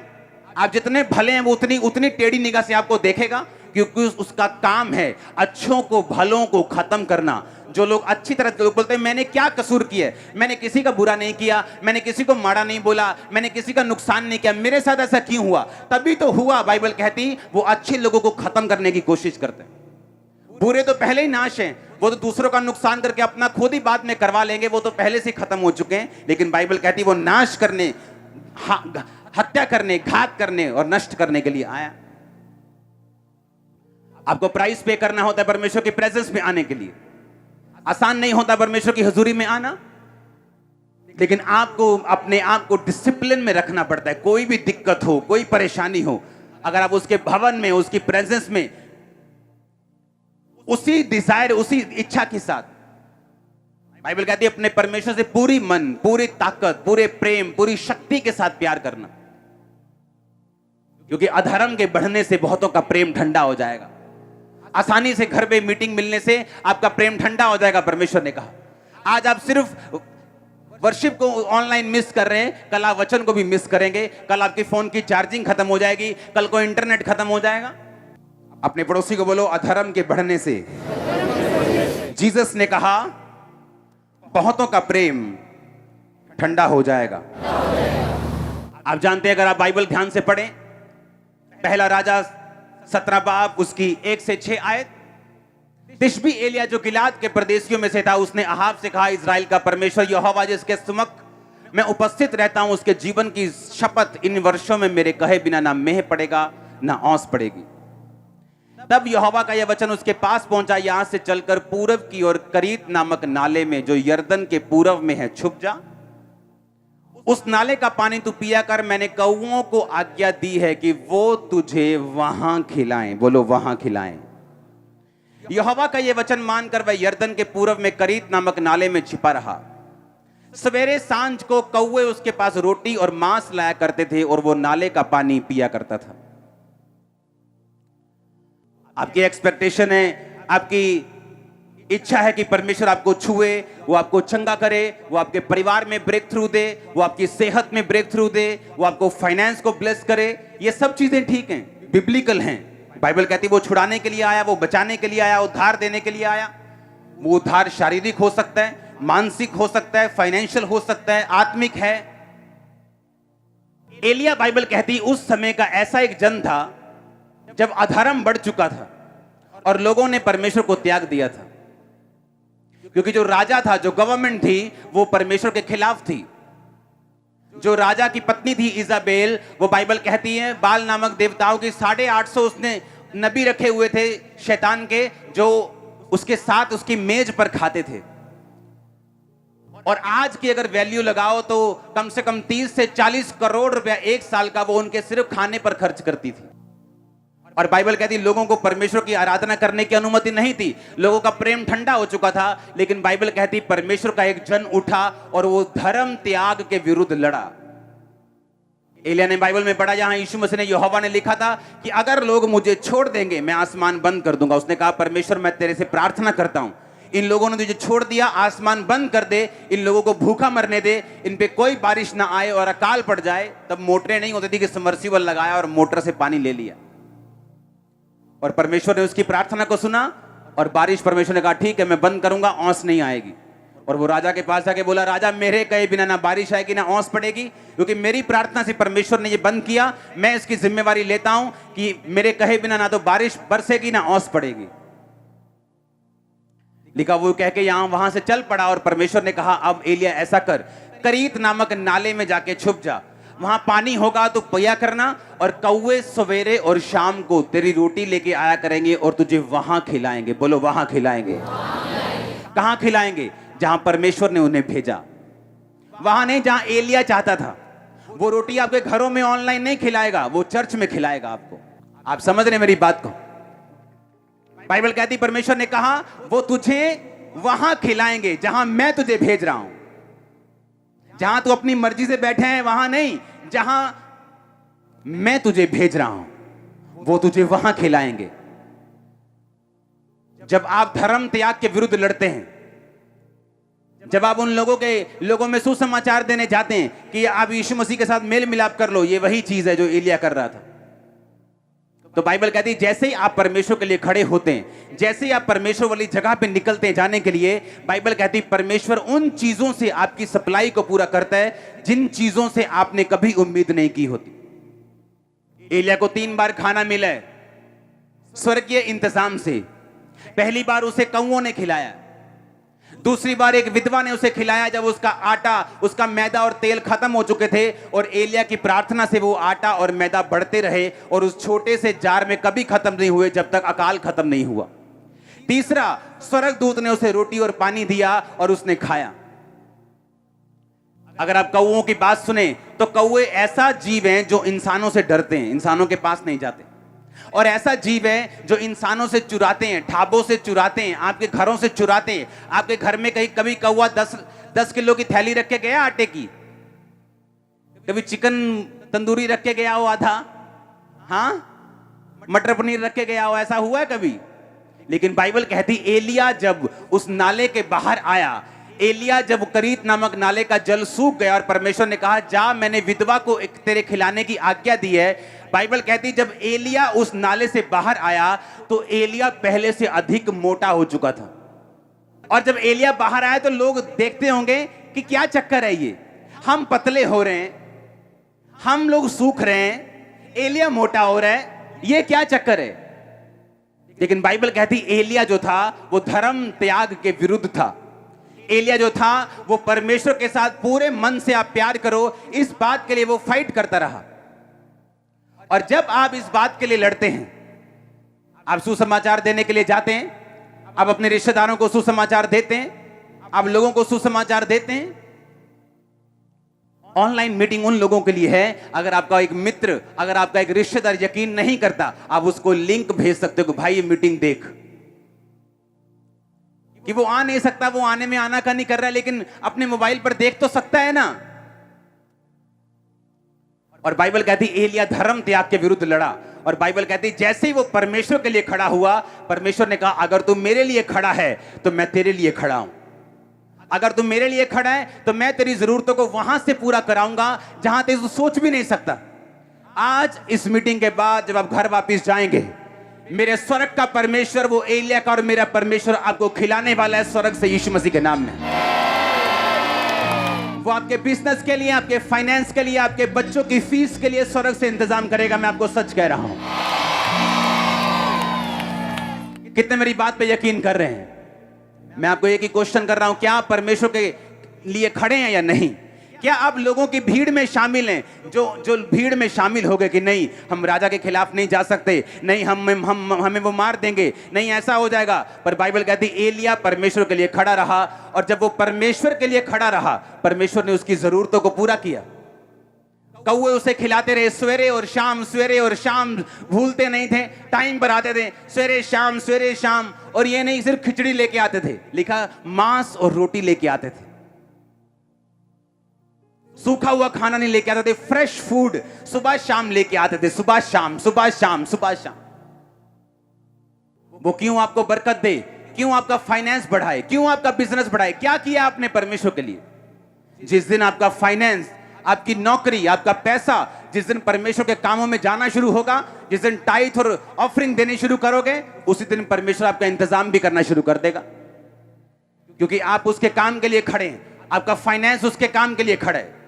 आप जितने भले हैं वो उतनी टेढ़ी निगाह से आपको देखेगा, क्योंकि उसका काम है अच्छों को, भलों को खत्म करना। जो लोग अच्छी तरह लोग बोलते हैं मैंने क्या कसूर किया है, मैंने किसी का बुरा नहीं किया, मैंने किसी को माड़ा नहीं बोला, मैंने किसी का नुकसान नहीं किया, मेरे साथ ऐसा क्यों हुआ? तभी तो हुआ। बाइबल कहती वो अच्छे लोगों को खत्म करने की कोशिश करते हैं। बुरे तो पहले ही नाश हैं, वो तो दूसरों का नुकसान करके अपना खुद ही बाद में करवा लेंगे, वो तो पहले से खत्म हो चुके हैं। लेकिन बाइबल कहती वो नाश करने, हत्या करने, घात करने और नष्ट करने के लिए आया। आपको प्राइस पे करना होता है परमेश्वर की प्रेजेंस में आने के लिए। आसान नहीं होता परमेश्वर की हुजूरी में आना, लेकिन आपको अपने आप को डिसिप्लिन में रखना पड़ता है। कोई भी दिक्कत हो, कोई परेशानी हो, अगर आप उसके भवन में, उसकी प्रेजेंस में उसी डिजायर, उसी इच्छा के साथ, बाइबल कहती है अपने परमेश्वर से पूरी मन, पूरी ताकत, पूरे प्रेम, पूरी शक्ति के साथ प्यार करना। क्योंकि अधर्म के बढ़ने से बहुतों का प्रेम ठंडा हो जाएगा। आसानी से घर पे मीटिंग मिलने से आपका प्रेम ठंडा हो जाएगा, परमेश्वर ने कहा। आज आप सिर्फ वर्शिप को ऑनलाइन मिस कर रहे हैं, कल आप वचन को भी मिस करेंगे। कल आपके फोन की चार्जिंग खत्म हो जाएगी, कल को इंटरनेट खत्म हो जाएगा। अपने पड़ोसी को बोलो, अधर्म के बढ़ने से जीसस ने कहा बहुतों का प्रेम ठंडा हो जाएगा। आप जानते हैं, अगर आप बाइबल ध्यान से पढ़ें, पहला राजा 17 बाब उसकी 1 से 6 आयत, तिशबी एलिया जो गिलाद के प्रदेशियों में से था, उसने अहाब से कहा, इजराइल का परमेश्वर यहोवा जिसके सम्मुख मैं उपस्थित रहता हूं, उसके जीवन की शपथ, इन वर्षों में मेरे कहे बिना ना मेह पड़ेगा ना औंस पड़ेगी। तब यहोवा का यह वचन उसके पास पहुंचा, यहां से चलकर पूरब की ओर करीत नामक नाले में जो यरदन के पूरब में है छुप जा। उस नाले का पानी तू पिया कर। मैंने कौओं को आज्ञा दी है कि वो तुझे वहां खिलाएं। बोलो, वहां खिलाएं। यहोवा का यह वचन मानकर वह यरदन के पूरब में करीत नामक नाले में छिपा रहा। सवेरे सांझ को कौवे उसके पास रोटी और मांस लाया करते थे और वो नाले का पानी पिया करता था। आपकी एक्सपेक्टेशन है, आपकी इच्छा है कि परमेश्वर आपको छुए, वो आपको चंगा करे, वो आपके परिवार में ब्रेक थ्रू दे, वो आपकी सेहत में ब्रेक थ्रू दे, वो आपको फाइनेंस को ब्लेस करे। ये सब चीजें ठीक हैं, बिब्लिकल हैं। बाइबल कहती है वो छुड़ाने के लिए आया, वो बचाने के लिए आया, उद्धार देने के लिए आया। वो उद्धार शारीरिक हो सकता है, मानसिक हो सकता है, फाइनेंशियल हो सकता है, आत्मिक है। एलिया, बाइबल कहती उस समय का ऐसा एक जन था जब अधर्म बढ़ चुका था और लोगों ने परमेश्वर को त्याग दिया था, क्योंकि जो राजा था, जो गवर्नमेंट थी, वो परमेश्वर के खिलाफ थी। जो राजा की पत्नी थी इजाबेल, वो बाइबल कहती है बाल नामक देवताओं की 850 उसने नबी रखे हुए थे शैतान के, जो उसके साथ उसकी मेज पर खाते थे। और आज की अगर वैल्यू लगाओ तो कम से कम 30 से 40 करोड़ रुपया एक साल का वो उनके सिर्फ खाने पर खर्च करती थी। और बाइबल कहती लोगों को परमेश्वर की आराधना करने की अनुमति नहीं थी, लोगों का प्रेम ठंडा हो चुका था। लेकिन बाइबल कहती परमेश्वर का एक जन उठा और वो धर्म त्याग के विरुद्ध लड़ा। एलिया ने बाइबल में पढ़ा, जहां यीशु मसीह ने, यहोवा ने लिखा था कि अगर लोग मुझे छोड़ देंगे मैं आसमान बंद कर दूंगा। उसने कहा परमेश्वर मैं तेरे से प्रार्थना करता हूं, इन लोगों ने तुझे छोड़ दिया, आसमान बंद कर दे, इन लोगों को भूखा मरने दे, इन पे कोई बारिश ना आए और अकाल पड़ जाए। तब मोटरें नहीं होती थी कि सबमर्सिबल लगाया और मोटर से पानी ले लिया। और परमेश्वर ने उसकी प्रार्थना को सुना और बारिश, परमेश्वर ने कहा ठीक है मैं बंद करूंगा, औंस नहीं आएगी। और वो राजा के पास आके बोला, राजा मेरे कहे बिना ना बारिश आएगी ना औंस पड़ेगी, क्योंकि मेरी प्रार्थना से परमेश्वर ने ये बंद किया। मैं इसकी जिम्मेवारी लेता हूं कि मेरे कहे बिना ना तो बारिश बरसेगी ना औंस पड़ेगी। लिखा, वो कह के यहां वहां से चल पड़ा। और परमेश्वर ने कहा अब एलिया ऐसा कर, करीत नामक नाले में जाके छुप जा, वहां पानी होगा तो पिया करना, और कौवे सवेरे और शाम को तेरी रोटी लेके आया करेंगे और तुझे वहां खिलाएंगे। बोलो वहां खिलाएंगे। कहां खिलाएंगे? जहां परमेश्वर ने उन्हें भेजा, वहां नहीं जहां एलिया चाहता था। वो रोटी आपके घरों में ऑनलाइन नहीं खिलाएगा, वो चर्च में खिलाएगा आपको। आप समझ रहे मेरी बात को? बाइबल कहती परमेश्वर ने कहा वो तुझे वहां खिलाएंगे जहां मैं तुझे भेज रहा हूं। जहां तू अपनी मर्जी से बैठे हैं वहां नहीं, जहां मैं तुझे भेज रहा हूं वो तुझे वहां खिलाएंगे। जब आप धर्म त्याग के विरुद्ध लड़ते हैं, जब आप उन लोगों में सुसमाचार देने जाते हैं कि आप यीशु मसीह के साथ मेल मिलाप कर लो, ये वही चीज है जो एलिया कर रहा था। तो बाइबल कहती है जैसे ही आप परमेश्वर के लिए खड़े होते हैं, जैसे ही आप परमेश्वर वाली जगह पे निकलते हैं जाने के लिए, बाइबल कहती है परमेश्वर उन चीजों से आपकी सप्लाई को पूरा करता है जिन चीजों से आपने कभी उम्मीद नहीं की होती। एलिया को 3 बार खाना मिला है स्वर्गीय इंतजाम से। पहली बार उसे कौओं ने खिलाया, दूसरी बार एक विधवा ने उसे खिलाया जब उसका आटा, उसका मैदा और तेल खत्म हो चुके थे, और एलिया की प्रार्थना से वो आटा और मैदा बढ़ते रहे और उस छोटे से जार में कभी खत्म नहीं हुए जब तक अकाल खत्म नहीं हुआ। तीसरा, स्वर्गदूत ने उसे रोटी और पानी दिया और उसने खाया। अगर आप कौओं की बात सुने तो कौए ऐसा जीव हैं जो इंसानों से डरते हैं, इंसानों के पास नहीं जाते, और ऐसा जीव है जो इंसानों से चुराते हैं, ढाबों से चुराते हैं, आपके घरों से चुराते हैं। आपके घर में कहीं कभी कौवा 10 किलो की थैली रख के गया आटे की? कभी चिकन तंदूरी रख के गया हो आधा? हाँ, मटर पनीर रख के गया हो? ऐसा हुआ है कभी? लेकिन बाइबल कहती एलिया जब उस नाले के बाहर आया, एलिया जब करीत नामक नाले का जल सूख गया और परमेश्वर ने कहा जा मैंने विधवा को तेरे खिलाने की आज्ञा दी है। बाइबल कहती जब एलिया उस नाले से बाहर आया तो एलिया पहले से अधिक मोटा हो चुका था। और जब एलिया बाहर आया तो लोग देखते होंगे कि क्या चक्कर है ये, हम पतले हो रहे हैं, हम लोग सूख रहे हैं, एलिया मोटा हो रहा है, ये क्या चक्कर है? लेकिन बाइबल कहती एलिया जो था वो धर्म त्याग के विरुद्ध था। एलिया जो था वो परमेश्वर के साथ पूरे मन से आप प्यार करो इस बात के लिए वो फाइट करता रहा। और जब आप इस बात के लिए लड़ते हैं, आप सुसमाचार देने के लिए जाते हैं, आप अपने रिश्तेदारों को सुसमाचार देते हैं, आप लोगों को सुसमाचार देते हैं। ऑनलाइन मीटिंग उन लोगों के लिए है, अगर आपका एक मित्र, अगर आपका एक रिश्तेदार यकीन नहीं करता, आप उसको लिंक भेज सकते हो कि भाई ये मीटिंग देख। कि वो आ नहीं सकता, वो आने में आनाकानी कर रहा है, लेकिन अपने मोबाइल पर देख तो सकता है ना। और बाइबल कहती एलिया धर्म त्याग के विरुद्ध लड़ा और बाइबल कहती है जैसे ही वो परमेश्वर के लिए खड़ा हुआ, परमेश्वर ने कहा अगर तू मेरे लिए खड़ा है तो मैं तेरे लिए खड़ा हूं। अगर तू मेरे लिए खड़ा है तो मैं तेरी जरूरतों को वहां से पूरा कराऊंगा जहां तू सोच भी नहीं सकता। आज इस मीटिंग के बाद जब आप घर वापस जाएंगे, मेरे स्वर्ग का परमेश्वर, वो एलिया का और मेरा परमेश्वर आपको खिलाने वाला है स्वर्ग से, यीशु मसीह के नाम में। वो आपके बिजनेस के लिए, आपके फाइनेंस के लिए, आपके बच्चों की फीस के लिए स्वर्ग से इंतजाम करेगा। मैं आपको सच कह रहा हूं। कितने मेरी बात पे यकीन कर रहे हैं? मैं आपको एक ही क्वेश्चन कर रहा हूं, क्या आप परमेश्वर के लिए खड़े हैं या नहीं? क्या आप लोगों की भीड़ में शामिल हैं, जो भीड़ में शामिल हो गए कि नहीं हम राजा के खिलाफ नहीं जा सकते, नहीं हमें वो मार देंगे, नहीं ऐसा हो जाएगा। पर बाइबल कहती एलिया परमेश्वर के लिए खड़ा रहा, और जब वो परमेश्वर के लिए खड़ा रहा, परमेश्वर ने उसकी जरूरतों को पूरा किया। कौवे उसे खिलाते रहे सवेरे और शाम, भूलते नहीं थे, टाइम पर आते थे, सवेरे शाम। और ये नहीं सिर्फ खिचड़ी लेके आते थे, लिखा मांस और रोटी लेके आते थे, सूखा हुआ खाना नहीं लेके आते थे, फ्रेश फूड सुबह शाम लेके आते थे, सुबह शाम। वो क्यों आपको बरकत दे, क्यों आपका फाइनेंस बढ़ाए, क्यों आपका बिजनेस बढ़ाए? क्या किया आपने परमेश्वर के लिए? जिस दिन आपका फाइनेंस, आपकी नौकरी, आपका पैसा, जिस दिन परमेश्वर के कामों में जाना शुरू होगा, जिस दिन टाइथ और ऑफरिंग देनी शुरू करोगे, उसी दिन परमेश्वर आपका इंतजाम भी करना शुरू कर देगा, क्योंकि आप उसके काम के लिए खड़े हैं, आपका फाइनेंस उसके काम के लिए खड़ा है।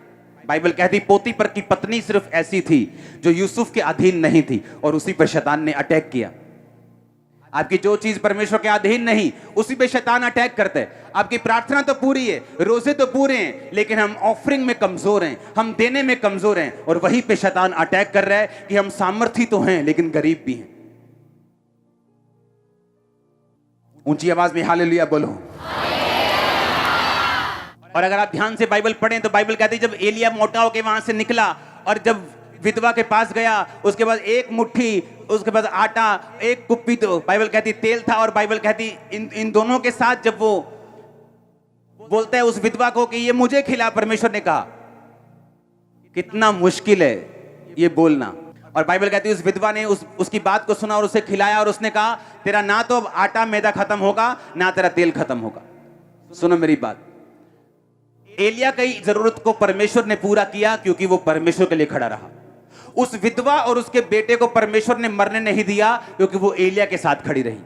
बाइबल कहती पोतीफर की पत्नी सिर्फ ऐसी थी जो यूसुफ के अधीन नहीं थी, और उसी पर शैतान ने अटैक किया। आपकी जो चीज परमेश्वर के अधीन नहीं, उसी पे शैतान अटैक करता है। आपकी प्रार्थना तो पूरी है, रोजे तो पूरे हैं, लेकिन हम ऑफरिंग में कमजोर हैं, हम देने में कमजोर हैं, और वहीं पे शैतान अटैक कर रहा है कि हम सामर्थी तो हैं लेकिन गरीब भी हैं। ऊंची आवाज में हालेलुया बोलो। और अगर आप ध्यान से बाइबल पढ़ें तो बाइबल कहती है जब एलिया मोटा होकर वहां से निकला और जब विधवा के पास गया, उसके बाद एक मुट्ठी, उसके बाद आटा, एक कुप्पी, तो बाइबल कहती तेल था। और बाइबल कहती इन दोनों के साथ जब वो बोलता है उस विधवा को कि ये मुझे खिला, परमेश्वर ने कहा कितना मुश्किल है ये बोलना। और बाइबल कहती है उस विधवा ने उसकी बात को सुना और उसे खिलाया, और उसने कहा तेरा ना तो अब आटा मैदा खत्म होगा, ना तेरा तेल खत्म होगा। सुनो मेरी बात, एलिया की जरूरत को परमेश्वर ने पूरा किया क्योंकि वो परमेश्वर के लिए खड़ा रहा। उस विधवा और उसके बेटे को परमेश्वर ने मरने नहीं दिया क्योंकि वो एलिया के साथ खड़ी रही।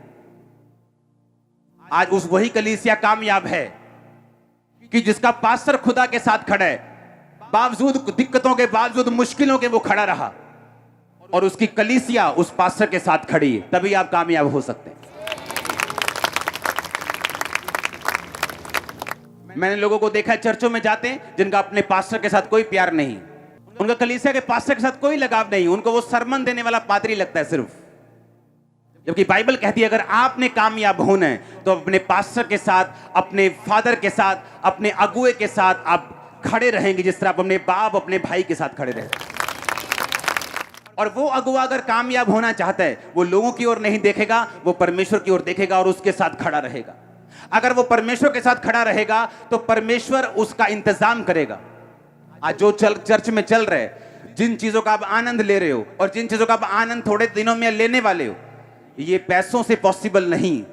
आज उस वही कलीसिया कामयाब है कि जिसका पास्टर खुदा के साथ खड़ा है, बावजूद दिक्कतों के, बावजूद मुश्किलों के वो खड़ा रहा, और उसकी कलीसिया उस पास्टर के साथ खड़ी है। तभी आप कामयाब हो सकते हैं। मैंने लोगों को देखा है चर्चों में जाते हैं जिनका अपने पास्टर के साथ कोई प्यार नहीं, उनका कलीसिया के पास्टर के साथ कोई लगाव नहीं, उनको वो सरमन देने वाला पादरी लगता है सिर्फ। जबकि बाइबल कहती है अगर आपने कामयाब होना है तो अपने पास्टर के साथ, अपने फादर के साथ, अपने अगुए के साथ आप खड़े रहेंगे, जिस तरह आप अपने बाप, अपने भाई के साथ खड़े रहे। और वो अगुआ अगर कामयाब होना चाहता है, वो लोगों की ओर नहीं देखेगा, वो परमेश्वर की ओर देखेगा और उसके साथ खड़ा रहेगा। अगर वो परमेश्वर के साथ खड़ा रहेगा तो परमेश्वर उसका इंतजाम करेगा। आज जो चर्च में चल रहे, जिन चीजों का आप आनंद ले रहे हो और जिन चीजों का आप आनंद थोड़े दिनों में लेने वाले हो, ये पैसों से पॉसिबल नहीं।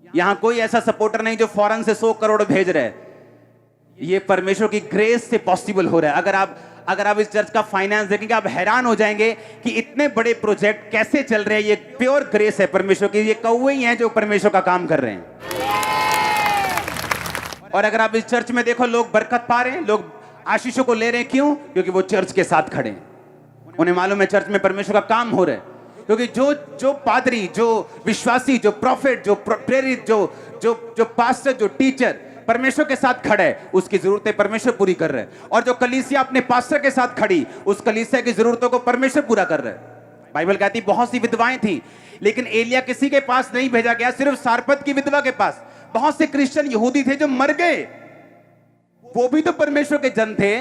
यहां कोई ऐसा सपोर्टर नहीं जो फौरन से 100 करोड़ भेज रहे है, ये परमेश्वर की ग्रेस से पॉसिबल हो रहा है। अगर आप इस चर्च का फाइनेंस देखेंगे आप हैरान हो जाएंगे कि इतने बड़े प्रोजेक्ट कैसे चल रहे हैं। ये प्योर ग्रेस है परमेश्वर की, ये कौवे ही हैं जो परमेश्वर का काम कर रहे हैं। और अगर आप इस चर्च में देखो, लोग बरकत पा रहे हैं, लोग आशीषों को ले रहे हैं। क्यों? क्योंकि वो चर्च के साथ खड़े हैं। उन्हें मालूम है चर्च में परमेश्वर का काम हो रहा है। क्योंकि जो पादरी, जो विश्वासी, जो प्रॉफिट, जो प्रेरित, जो पास्टर, जो टीचर परमेश्वर के साथ खड़ा है, उसकी जरूरतें परमेश्वर पूरी कर रहे हैं। और जो कलीसिया अपने पास्टर के साथ खड़ी, उस कलीसिया की जरूरतों को परमेश्वर पूरा कर रहा है। बाइबल कहती बहुत सी विधवाएं थी, लेकिन एलिया किसी के पास नहीं भेजा गया, सिर्फ सारपत की विधवा के पास। बहुत से क्रिश्चियन यहूदी थे जो मर गए, वो भी तो परमेश्वर के जन थे।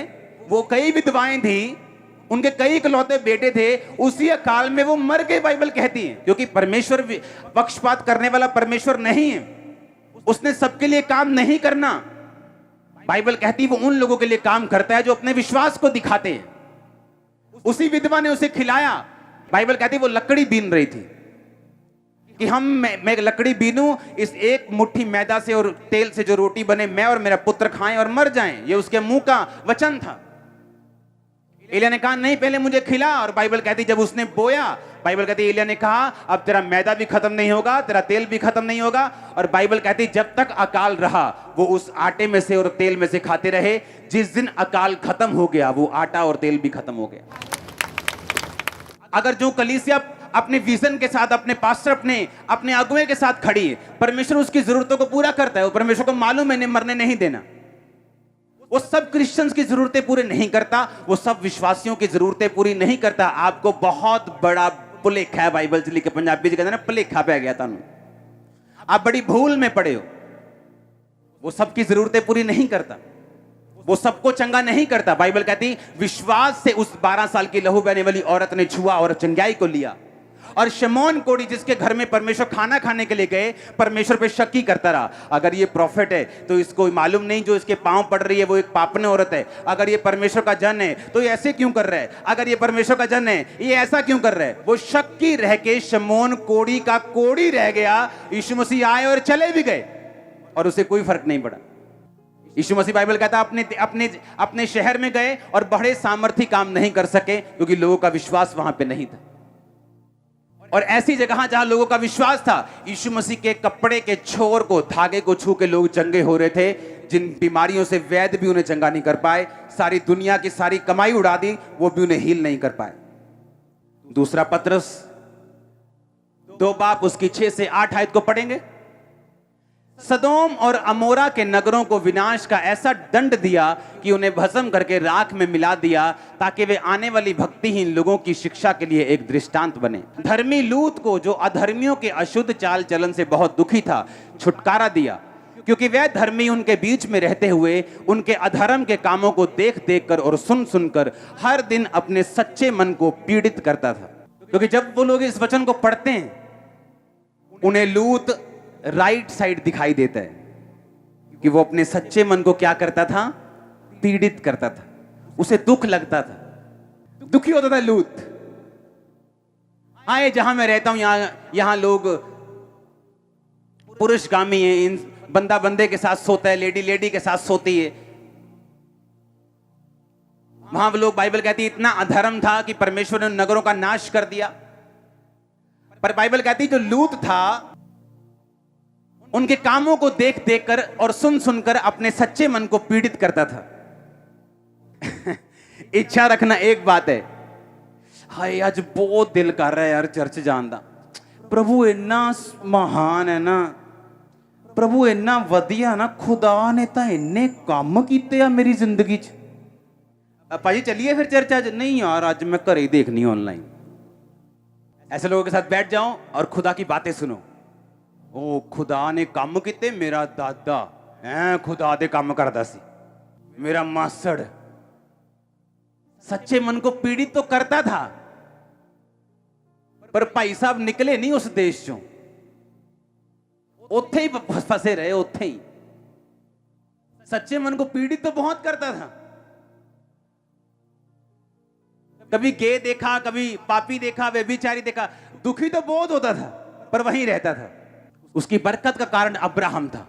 वो कई विधवाएं थी, उनके कई इकलौते बेटे थे, उसी काल में वो मर गए, बाइबल कहती है। क्योंकि परमेश्वर पक्षपात करने वाला परमेश्वर नहीं है, उसने सबके लिए काम नहीं करना। बाइबल कहती है वो उन लोगों के लिए काम करता है जो अपने विश्वास को दिखाते हैं। उसी विधवा ने उसे खिलाया। बाइबल कहती है वो लकड़ी बीन रही थी कि मैं लकड़ी बीनूं, इस एक मुट्ठी मैदा से और तेल से जो रोटी बने, मैं और मेरा पुत्र खाएं और मर जाएं। ये उसके मुंह का वचन था। एलिया ने कहा नहीं, पहले मुझे खिला। और बाइबल कहती जब उसने बोया, बाइबल कहती एलिया ने कहा अब तेरा मैदा भी खत्म नहीं होगा, तेरा तेल भी खत्म नहीं होगा। और बाइबल कहती जब तक अकाल रहा वो उस आटे में से और तेल में से खाते रहे। जिस दिन अकाल खत्म हो गया वो आटा और तेल भी खत्म हो गया। अगर जो कलीसिया अपने विजन के साथ, अपने पास्टर, अपने अगुवे के साथ खड़ी है, परमेश्वर उसकी जरूरतों को पूरा करता है। वो परमेश्वर को मालूम है मरने नहीं देना। वो सब क्रिश्चियंस की जरूरतें पूरी नहीं करता, वो सब विश्वासियों की जरूरतें पूरी नहीं करता। आपको बहुत बड़ा भुलेखा है, बाइबल से लिखे पंजाबी जी कहते हैं ना, भुलेखा पै गया तानू, आप बड़ी भूल में पड़े हो। वो सबकी जरूरतें पूरी नहीं करता, वो सबको चंगा नहीं करता। बाइबल कहती विश्वास से उस 12 साल की लहू बहने वाली औरत ने छुआ और चंगाई को लिया। और शमौन कोढ़ी जिसके घर में परमेश्वर खाना खाने के लिए गए, परमेश्वर पे शक ही करता रहा। अगर ये प्रॉफिट है तो इसको मालूम नहीं जो इसके पांव पड़ रही है वो एक पापने औरत है। अगर ये परमेश्वर का जन है तो ये ऐसे क्यों कर रहा है? अगर ये परमेश्वर का जन है ये ऐसा क्यों कर रहा है? वो शक्की रह के शमौन कोढ़ी का कोढ़ी रह गया। यीशु मसीह आए और चले भी गए और उसे कोई फर्क नहीं पड़ा। यीशु मसीह बाइबल कहता अपने शहर में गए और बड़े सामर्थी काम नहीं कर सके क्योंकि लोगों का विश्वास वहां पे नहीं था। और ऐसी जगह जहां लोगों का विश्वास था, यीशु मसीह के कपड़े के छोर को, धागे को छू के लोग चंगे हो रहे थे। जिन बीमारियों से वैद्य भी उन्हें चंगा नहीं कर पाए, सारी दुनिया की सारी कमाई उड़ा दी, वो भी उन्हें हील नहीं कर पाए। दूसरा पत्रस 2 बाब उसकी 6 से 8 आयत को पढ़ेंगे। सदोम और अमोरा के नगरों को विनाश का ऐसा दंड दिया कि उन्हें भस्म करके राख में मिला दिया, ताकि वे आने वाली भक्तिहीन लोगों की शिक्षा के लिए एक दृष्टांत बने। धर्मी लूत को, जो अधर्मियों के अशुद्ध चाल चलन से बहुत दुखी था, छुटकारा दिया, क्योंकि वह धर्मी उनके बीच में रहते हुए उनके अधर्म के कामों को देख देख कर और सुन सुनकर हर दिन अपने सच्चे मन को पीड़ित करता था। क्योंकि जब वो लोग इस वचन को पढ़ते हैं उन्हें लूत राइट साइड दिखाई देता है कि वो अपने सच्चे मन को क्या करता था? पीड़ित करता था, उसे दुख लगता था, दुखी होता था लूत। आए जहां मैं रहता हूं यहां लोग पुरुषगामी हैं, इन बंदा बंदे के साथ सोता है, लेडी लेडी के साथ सोती है। वहां लोग, बाइबल कहती है इतना अधर्म था कि परमेश्वर ने नगरों का नाश कर दिया। पर बाइबल कहती जो लूत था उनके कामों को देख देख कर और सुन सुनकर अपने सच्चे मन को पीड़ित करता था। इच्छा रखना एक बात है, हाय आज बहुत दिल कर रहा है यार चर्च जान दा, प्रभु इन्ना महान है ना, प्रभु इन्ना वधिया ना, खुदा ने तो इन्ने काम कीते आ मेरी जिंदगी च। भाजी चलिए फिर चर्च आज। नहीं यार आज मैं घर ही देखनी ऑनलाइन। ऐसे लोगों के साथ बैठ जाओ और खुदा की बातें सुनो। ओ खुदा ने काम किते, मेरा दादा है खुदा दे काम करता सी, मेरा मासड़। सच्चे मन को पीड़ित तो करता था, पर भाई साहब निकले नहीं उस देश चों, उत्थे ही फंसे रहे, उत्थे ही। सच्चे मन को पीड़ित तो बहुत करता था। कभी गे देखा, कभी पापी देखा, व्यभिचारी देखा, दुखी तो बहुत होता था पर वहीं रहता था। उसकी बरकत का कारण अब्राहम था।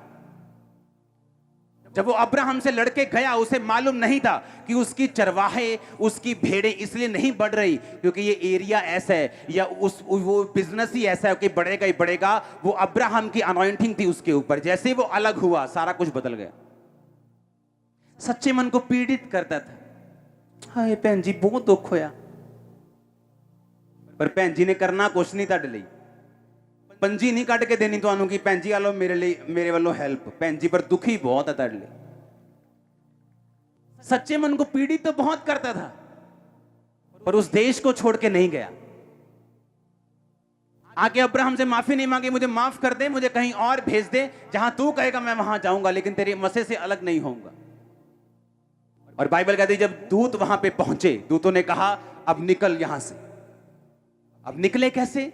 जब वो अब्राहम से लड़के गया, उसे मालूम नहीं था कि उसकी चरवाहे, उसकी भेड़ें इसलिए नहीं बढ़ रही क्योंकि ये एरिया ऐसा है या वो बिजनेस ही ऐसा है कि बढ़ेगा ही बढ़ेगा। वो अब्राहम की अनॉइंटिंग थी उसके ऊपर। जैसे ही वो अलग हुआ सारा कुछ बदल गया। सच्चे मन को पीड़ित करता था। हाय भैन जी बहुत दुख होया, पर भैन जी ने करना कुछ नहीं तुहाडे लई। पंजी नहीं कट के देनी तुहानू कि भैन जी आ लो मेरे वालों हेल्प। भैन जी पर दुखी बहुत है तुहाडे लई। सच्चे मन को पीड़ित तो बहुत करता था पर उस देश को छोड़ के नहीं गया। आके अब्राहम से माफी नहीं मांगी, मुझे माफ कर दे, मुझे कहीं और भेज दे, जहां तू कहेगा मैं वहां जाऊंगा, लेकिन तेरे मसे से अलग नहीं होऊंगा। और बाइबल कहती जब दूत वहां पे पहुंचे, दूतों ने कहा अब निकल यहां से। अब निकले कैसे?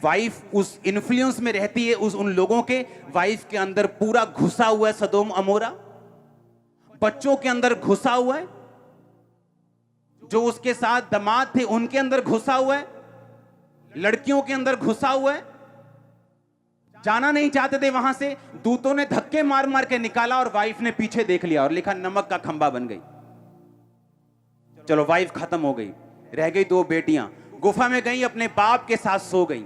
वाइफ उस इन्फ्लुएंस में रहती है, उन लोगों के वाइफ के अंदर पूरा घुसा हुआ है सदोम अमोरा, बच्चों के अंदर घुसा हुआ है, जो उसके साथ दामाद थे उनके अंदर घुसा हुआ है, लड़कियों के अंदर घुसा हुआ है, जाना नहीं चाहते थे वहां से, दूतों ने धक्के मार मार के निकाला और वाइफ ने पीछे देख लिया और लिखा नमक का खंबा बन गई। चलो वाइफ खत्म हो गई, रह गई 2 बेटियां, गुफा में गई, अपने बाप के साथ सो गई।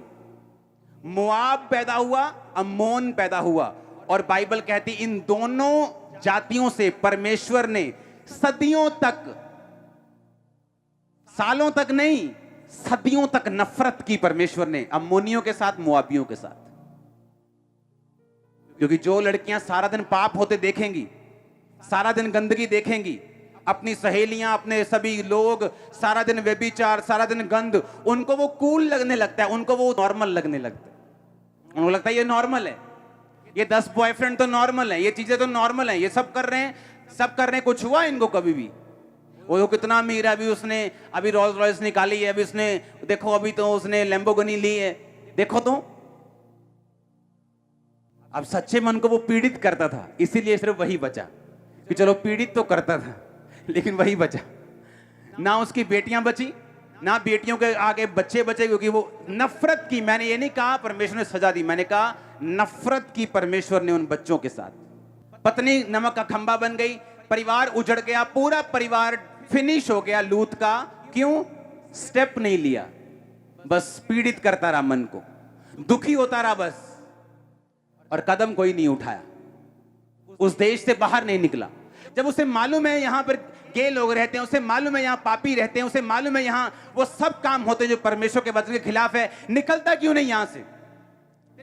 मोआब पैदा हुआ, अम्मोन पैदा हुआ, और बाइबल कहती इन दोनों जातियों से परमेश्वर ने सदियों तक, सालों तक नहीं, सदियों तक नफरत की परमेश्वर ने अम्मोनियों के साथ, मोआबियों के साथ। क्योंकि जो लड़कियां सारा दिन पाप होते देखेंगी, सारा दिन गंदगी देखेंगी, अपनी सहेलियां, अपने सभी लोग सारा दिन व्यभिचार, सारा दिन गंद, उनको वो कूल लगने लगता है, उनको वो नॉर्मल लगने लगता है। उनको लगता है ये नॉर्मल है, ये 10 बॉयफ्रेंड तो नॉर्मल है, ये चीजें तो नॉर्मल है, ये सब कर रहे हैं, सब कर रहे हैं। कुछ हुआ इनको कभी भी? वो कितना अमीर है, अभी उसने अभी रोल्स रॉयस निकाली है, अभी उसने देखो, अभी तो उसने लैम्बोर्गिनी ली है, देखो तो। अब सच्चे मन को वो पीड़ित करता था, इसीलिए सिर्फ वही बचा कि चलो पीड़ित तो करता था लेकिन वही बचा। ना उसकी बेटियां बची, ना बेटियों के आगे बच्चे बचे, क्योंकि वो नफरत की, मैंने ये नहीं कहा परमेश्वर ने सजा दी, मैंने कहा नफरत की परमेश्वर ने उन बच्चों के साथ। पत्नी नमक का खंबा बन गई, परिवार उजड़ गया, पूरा परिवार फिनिश हो गया लूत का। क्यों? स्टेप नहीं लिया, बस पीड़ित करता रहा मन को, दुखी होता रहा बस, और कदम कोई नहीं उठाया, उस देश से बाहर नहीं निकला। जब उसे मालूम है यहां पर गे लोग रहते हैं, उसे मालूम है यहां पापी रहते हैं, उसे मालूम है यहां वो सब काम होते हैं जो परमेश्वर के वचन के खिलाफ है, निकलता क्यों नहीं यहां से?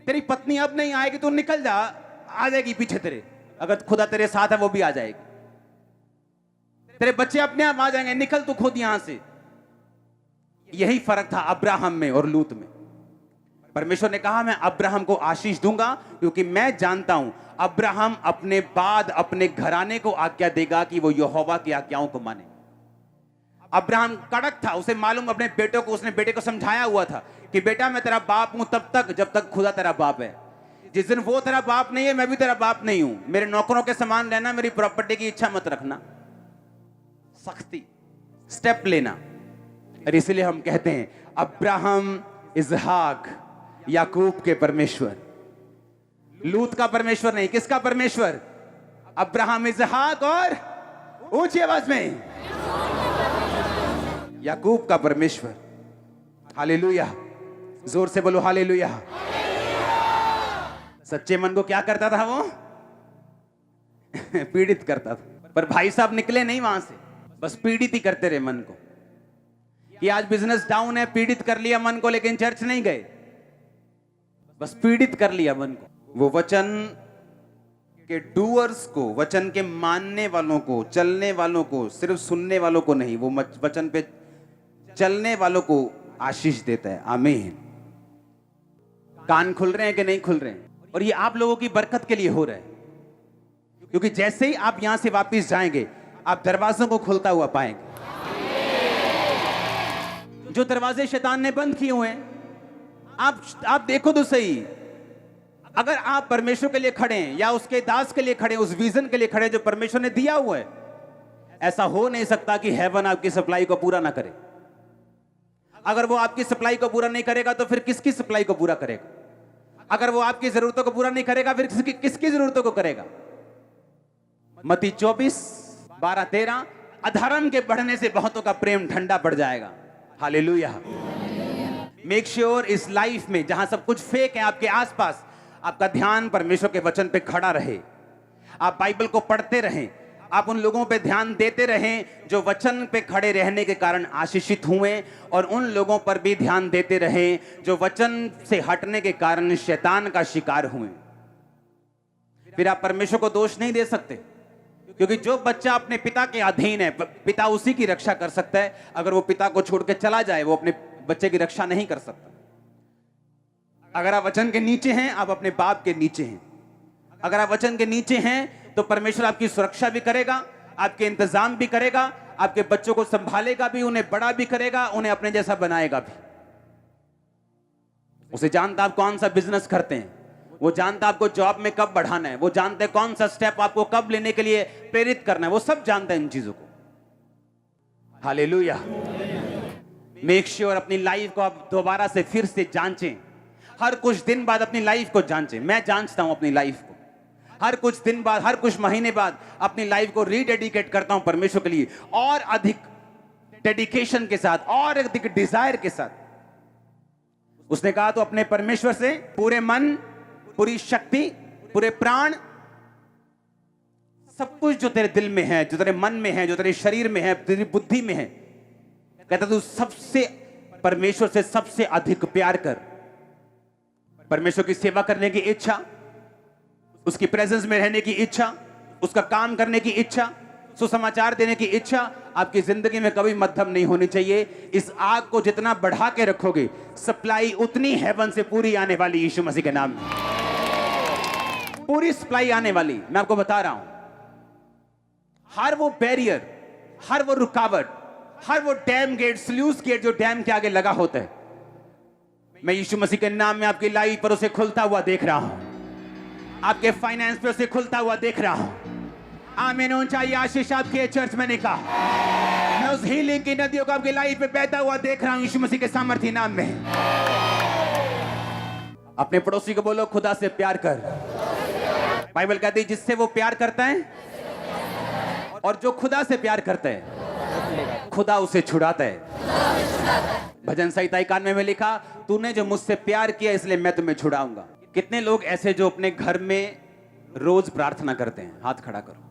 तेरी पत्नी अब नहीं आएगी, तू निकल जा, आ जाएगी पीछे तेरे, अगर खुदा तेरे साथ है वो भी आ जाएगी। तेरे बच्चे अपने आप आ जाएंगे, निकल तू खुद यहां से। यही फर्क था अब्राहम में और लूत में। परमेश्वर ने कहा मैं अब्राहम को आशीष दूंगा, क्योंकि मैं जानता हूं अब्राहम अपने बाद अपने घराने को आज्ञा देगा कि वो यहोवा की आज्ञाओं को माने। अब्राहम कड़क था, उसे मालूम, अपने बेटों को, उसने बेटे को समझाया हुआ था कि बेटा मैं तेरा बाप हूं तब तक जब तक खुदा तेरा बाप है। जिस दिन वो तेरा बाप नहीं है, मैं भी तेरा बाप नहीं हूं। मेरे नौकरों के समान रहना, मेरी प्रॉपर्टी की इच्छा मत रखना। सख्ती, स्टेप लेना। और इसलिए हम कहते हैं अब्राहम, इसहाक, याकूब के परमेश्वर, लूत का परमेश्वर नहीं। किसका परमेश्वर? अब्राहम, इसहाक और ऊंची आवाज में याकूब का परमेश्वर। हालेलुया, जोर से बोलो हालेलुया। सच्चे मन को क्या करता था वो? पीड़ित करता था। पर भाई साहब निकले नहीं वहां से, बस पीड़ित ही करते रहे मन को। कि आज बिजनेस डाउन है, पीड़ित कर लिया मन को, लेकिन चर्च नहीं गए, बस पीड़ित कर लिया मन को। वो वचन के डूअर्स को, वचन के मानने वालों को, चलने वालों को, सिर्फ सुनने वालों को नहीं, वो वचन पे चलने वालों को आशीष देता है। आमीन। कान खुल रहे हैं कि नहीं खुल रहे हैं? और ये आप लोगों की बरकत के लिए हो रहा है, क्योंकि जैसे ही आप यहां से वापस जाएंगे, आप दरवाजों को खुलता हुआ पाएंगे। जो दरवाजे शैतान ने बंद किए हुए हैं, आप देखो तो सही। अगर आप परमेश्वर के लिए खड़े हैं, या उसके दास के लिए खड़े हैं, उस विजन के लिए खड़े हैं जो परमेश्वर ने दिया हुआ है, ऐसा हो नहीं सकता कि हेवन आपकी सप्लाई को पूरा ना करे। अगर वो आपकी सप्लाई को पूरा नहीं करेगा तो फिर किसकी सप्लाई को पूरा करेगा? अगर वो आपकी जरूरतों को पूरा नहीं करेगा फिर किसकी जरूरतों को करेगा? मत्ती 24:12-13, अधर्म के बढ़ने से बहुतों का प्रेम ठंडा पड़ जाएगा। हालेलुया। मेक श्योर इस लाइफ में जहां सब कुछ फेक है आपके आसपास, आपका ध्यान परमेश्वर के वचन पे खड़ा रहे। आप बाइबल को पढ़ते रहें, आप उन लोगों पे ध्यान देते रहें जो वचन पे खड़े रहने के कारण आशीषित हुए, और उन लोगों पर भी ध्यान देते रहें जो वचन से हटने के कारण शैतान का शिकार हुए। फिर आप परमेश्वर को दोष नहीं दे सकते, क्योंकि जो बच्चा अपने पिता के अधीन है, पिता उसी की रक्षा कर सकता है। अगर वो पिता को छोड़ के चला जाए, वो अपने बच्चे की रक्षा नहीं कर सकता। अगर आप वचन के नीचे हैं, आप अपने बाप के नीचे हैं। अगर आप वचन के नीचे हैं तो परमेश्वर आपकी सुरक्षा भी करेगा, आपके इंतजाम भी करेगा, आपके बच्चों को संभालेगा भी, उन्हें बड़ा भी करेगा, उन्हें अपने जैसा बनाएगा भी। उसे जानता आप कौन सा बिजनेस करते हैं, वो जानता आपको जॉब में कब बढ़ाना है, वो जानते हैं कौन सा स्टेप आपको कब लेने के लिए प्रेरित करना है, वो सब जानता है इन चीजों को। हालेलुया। मेक श्योर अपनी लाइफ को आप दोबारा से फिर से जांचें। हर कुछ दिन बाद अपनी लाइफ को जांचें। मैं जांचता हूं अपनी लाइफ को, हर कुछ दिन बाद, हर कुछ महीने बाद अपनी लाइफ को रीडेडिकेट करता हूं परमेश्वर के लिए, और अधिक डेडिकेशन के साथ, और अधिक डिजायर के साथ। उसने कहा तो अपने परमेश्वर से पूरे मन, पूरी शक्ति, पूरे प्राण, सब कुछ जो तेरे दिल में है, जो तेरे मन में है, जो तेरे शरीर में है, तेरी बुद्धि में है, कहता तू सबसे, परमेश्वर से सबसे अधिक प्यार कर। परमेश्वर की सेवा करने की इच्छा, उसकी प्रेजेंस में रहने की इच्छा, उसका काम करने की इच्छा, सुसमाचार देने की इच्छा आपकी जिंदगी में कभी मध्यम नहीं होनी चाहिए। इस आग को जितना बढ़ा के रखोगे, सप्लाई उतनी हेवन से पूरी आने वाली, यीशु मसीह के नाम में पूरी सप्लाई आने वाली। मैं आपको बता रहा हूं, हर वो बैरियर, हर वो रुकावट, हर वो डैम गेट, स्लूस गेट जो डैम के आगे लगा होता है, मैं यीशु मसीह के नाम में आपकी लाइफ पर उसे खुलता हुआ देख रहा हूं, आपके फाइनेंस पे उसे खुलता हुआ देख रहा हूं। आमीन होना चाहिए आशीष आपके चर्च में। कहा मैं उस हीलिंग की नदियों को आपकी लाइफ पे बहता हुआ देख रहा हूं यीशु मसीह के सामर्थ्य नाम में। अपने पड़ोसी को बोलो खुदा से प्यार कर। बाइबल कहती है जिससे वो प्यार करता है, और जो खुदा से प्यार करता है खुदा उसे छुड़ाता है। भजन संहिता 91 में लिखा, तूने जो मुझसे प्यार किया इसलिए मैं तुम्हें छुड़ाऊंगा। कितने लोग ऐसे जो अपने घर में रोज प्रार्थना करते हैं? हाथ खड़ा करो।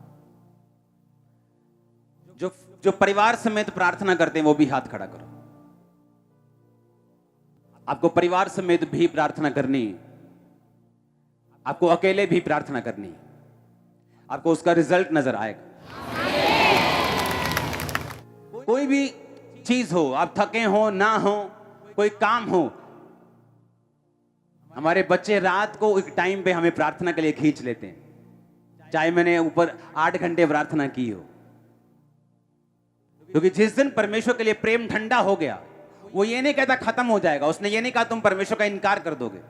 जो परिवार समेत प्रार्थना करते हैं वो भी हाथ खड़ा करो। आपको परिवार समेत भी प्रार्थना करनी, आपको अकेले भी प्रार्थना करनी, आपको उसका रिजल्ट नजर आएगा। कोई भी चीज हो, आप थके हो ना हो, कोई काम हो, हमारे बच्चे रात को एक टाइम पे हमें प्रार्थना के लिए खींच लेते हैं, चाहे मैंने ऊपर 8 घंटे प्रार्थना की हो। क्योंकि जिस दिन परमेश्वर के लिए प्रेम ठंडा हो गया, वो ये नहीं कहता खत्म हो जाएगा। उसने ये नहीं कहा तुम परमेश्वर का इनकार कर दोगे।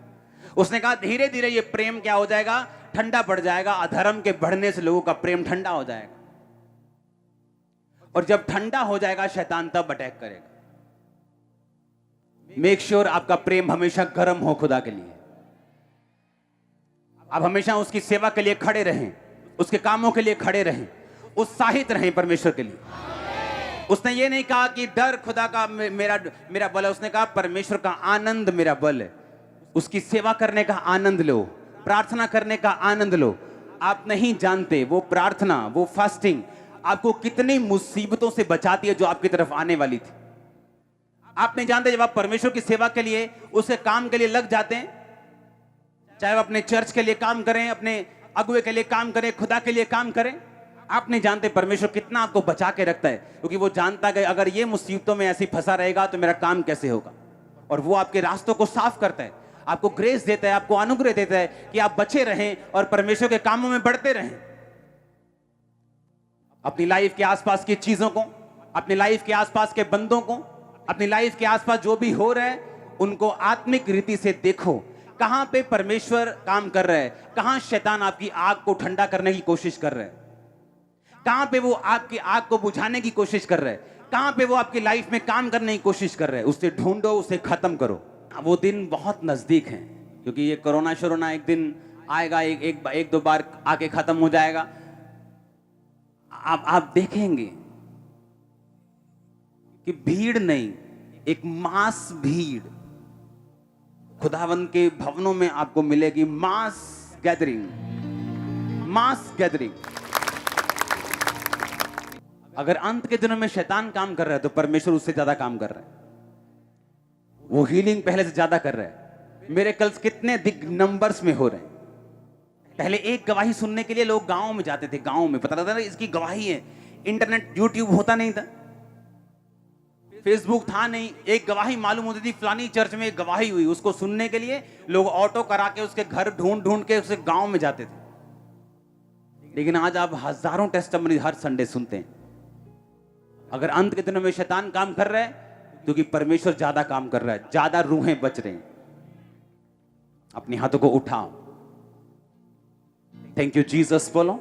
उसने कहा धीरे धीरे ये प्रेम क्या हो जाएगा? ठंडा पड़ जाएगा। अधर्म के बढ़ने से लोगों का प्रेम ठंडा हो जाएगा, और जब ठंडा हो जाएगा शैतान तब अटैक करेगा। मेक श्योर आपका प्रेम हमेशा गर्म हो खुदा के लिए। आप हमेशा उसकी सेवा के लिए खड़े रहें, उसके कामों के लिए खड़े रहें, उत्साहित रहें परमेश्वर के लिए। उसने ये नहीं कहा कि डर खुदा का मेरा बल है। उसने कहा परमेश्वर का आनंद मेरा बल है। उसकी सेवा करने का आनंद लो, प्रार्थना करने का आनंद लो। आप नहीं जानते वो प्रार्थना, वो फास्टिंग आपको कितनी मुसीबतों से बचाती है जो आपकी तरफ आने वाली थी। आप नहीं जानते जब आप परमेश्वर की सेवा के लिए, उसके काम के लिए लग जाते हैं, चाहे वो अपने चर्च के लिए काम करें, अपने अगुए के लिए काम करें, खुदा के लिए काम करें, आप नहीं जानते परमेश्वर कितना आपको बचा के रखता है। क्योंकि वो जानता है अगर ये मुसीबतों में ऐसे फंसा रहेगा तो मेरा काम कैसे होगा। और वो आपके रास्तों को साफ करता है, आपको ग्रेस देता है, आपको अनुग्रह देता है कि आप बचे रहें और परमेश्वर के कामों में बढ़ते रहें। अपनी लाइफ के आसपास की चीजों को, अपनी लाइफ के आसपास के बंदों को, अपनी लाइफ के आसपास जो भी हो रहा है उनको आत्मिक रीति से देखो। कहां पे परमेश्वर काम कर रहा है, कहां शैतान आपकी आग को ठंडा करने की कोशिश कर रहा है, कहां पे वो आपकी आग को बुझाने की कोशिश कर रहा है, कहां पे वो आपकी लाइफ में काम करने की कोशिश कर रहा है। उसे ढूंढो, उसे खत्म करो। वो दिन बहुत नजदीक है, क्योंकि ये कोरोना शोरोना एक दिन आएगा, एक दो बार आके खत्म हो जाएगा। आप देखेंगे कि भीड़ नहीं, एक मास भीड़ खुदावंत के भवनों में आपको मिलेगी। मास गैदरिंग, मास गैदरिंग। अगर अंत के दिनों में शैतान काम कर रहा है तो परमेश्वर उससे ज्यादा काम कर रहा है। वो हीलिंग पहले से ज्यादा कर रहा है। मिरेकल्स कितने दिग नंबर्स में हो रहे हैं। पहले एक गवाही सुनने के लिए लोग गांव में जाते थे, गांव में पता लगता था इसकी गवाही है। इंटरनेट, यूट्यूब होता नहीं था, फेसबुक था नहीं, एक गवाही मालूम होती थी फलानी चर्च में एक गवाही हुई, उसको सुनने के लिए लोग ऑटो करा के उसके घर ढूंढ ढूंढ के उसके गांव में जाते थे। लेकिन आज आप हजारों टेस्टिमनी हर संडे सुनते हैं। अगर अंत के दिनों में शैतान काम कर रहा है क्योंकि परमेश्वर ज्यादा काम कर रहा है, ज्यादा रूहें बच रही हैं। अपने हाथों को उठाओ। थैंक यू जीसस बोलो।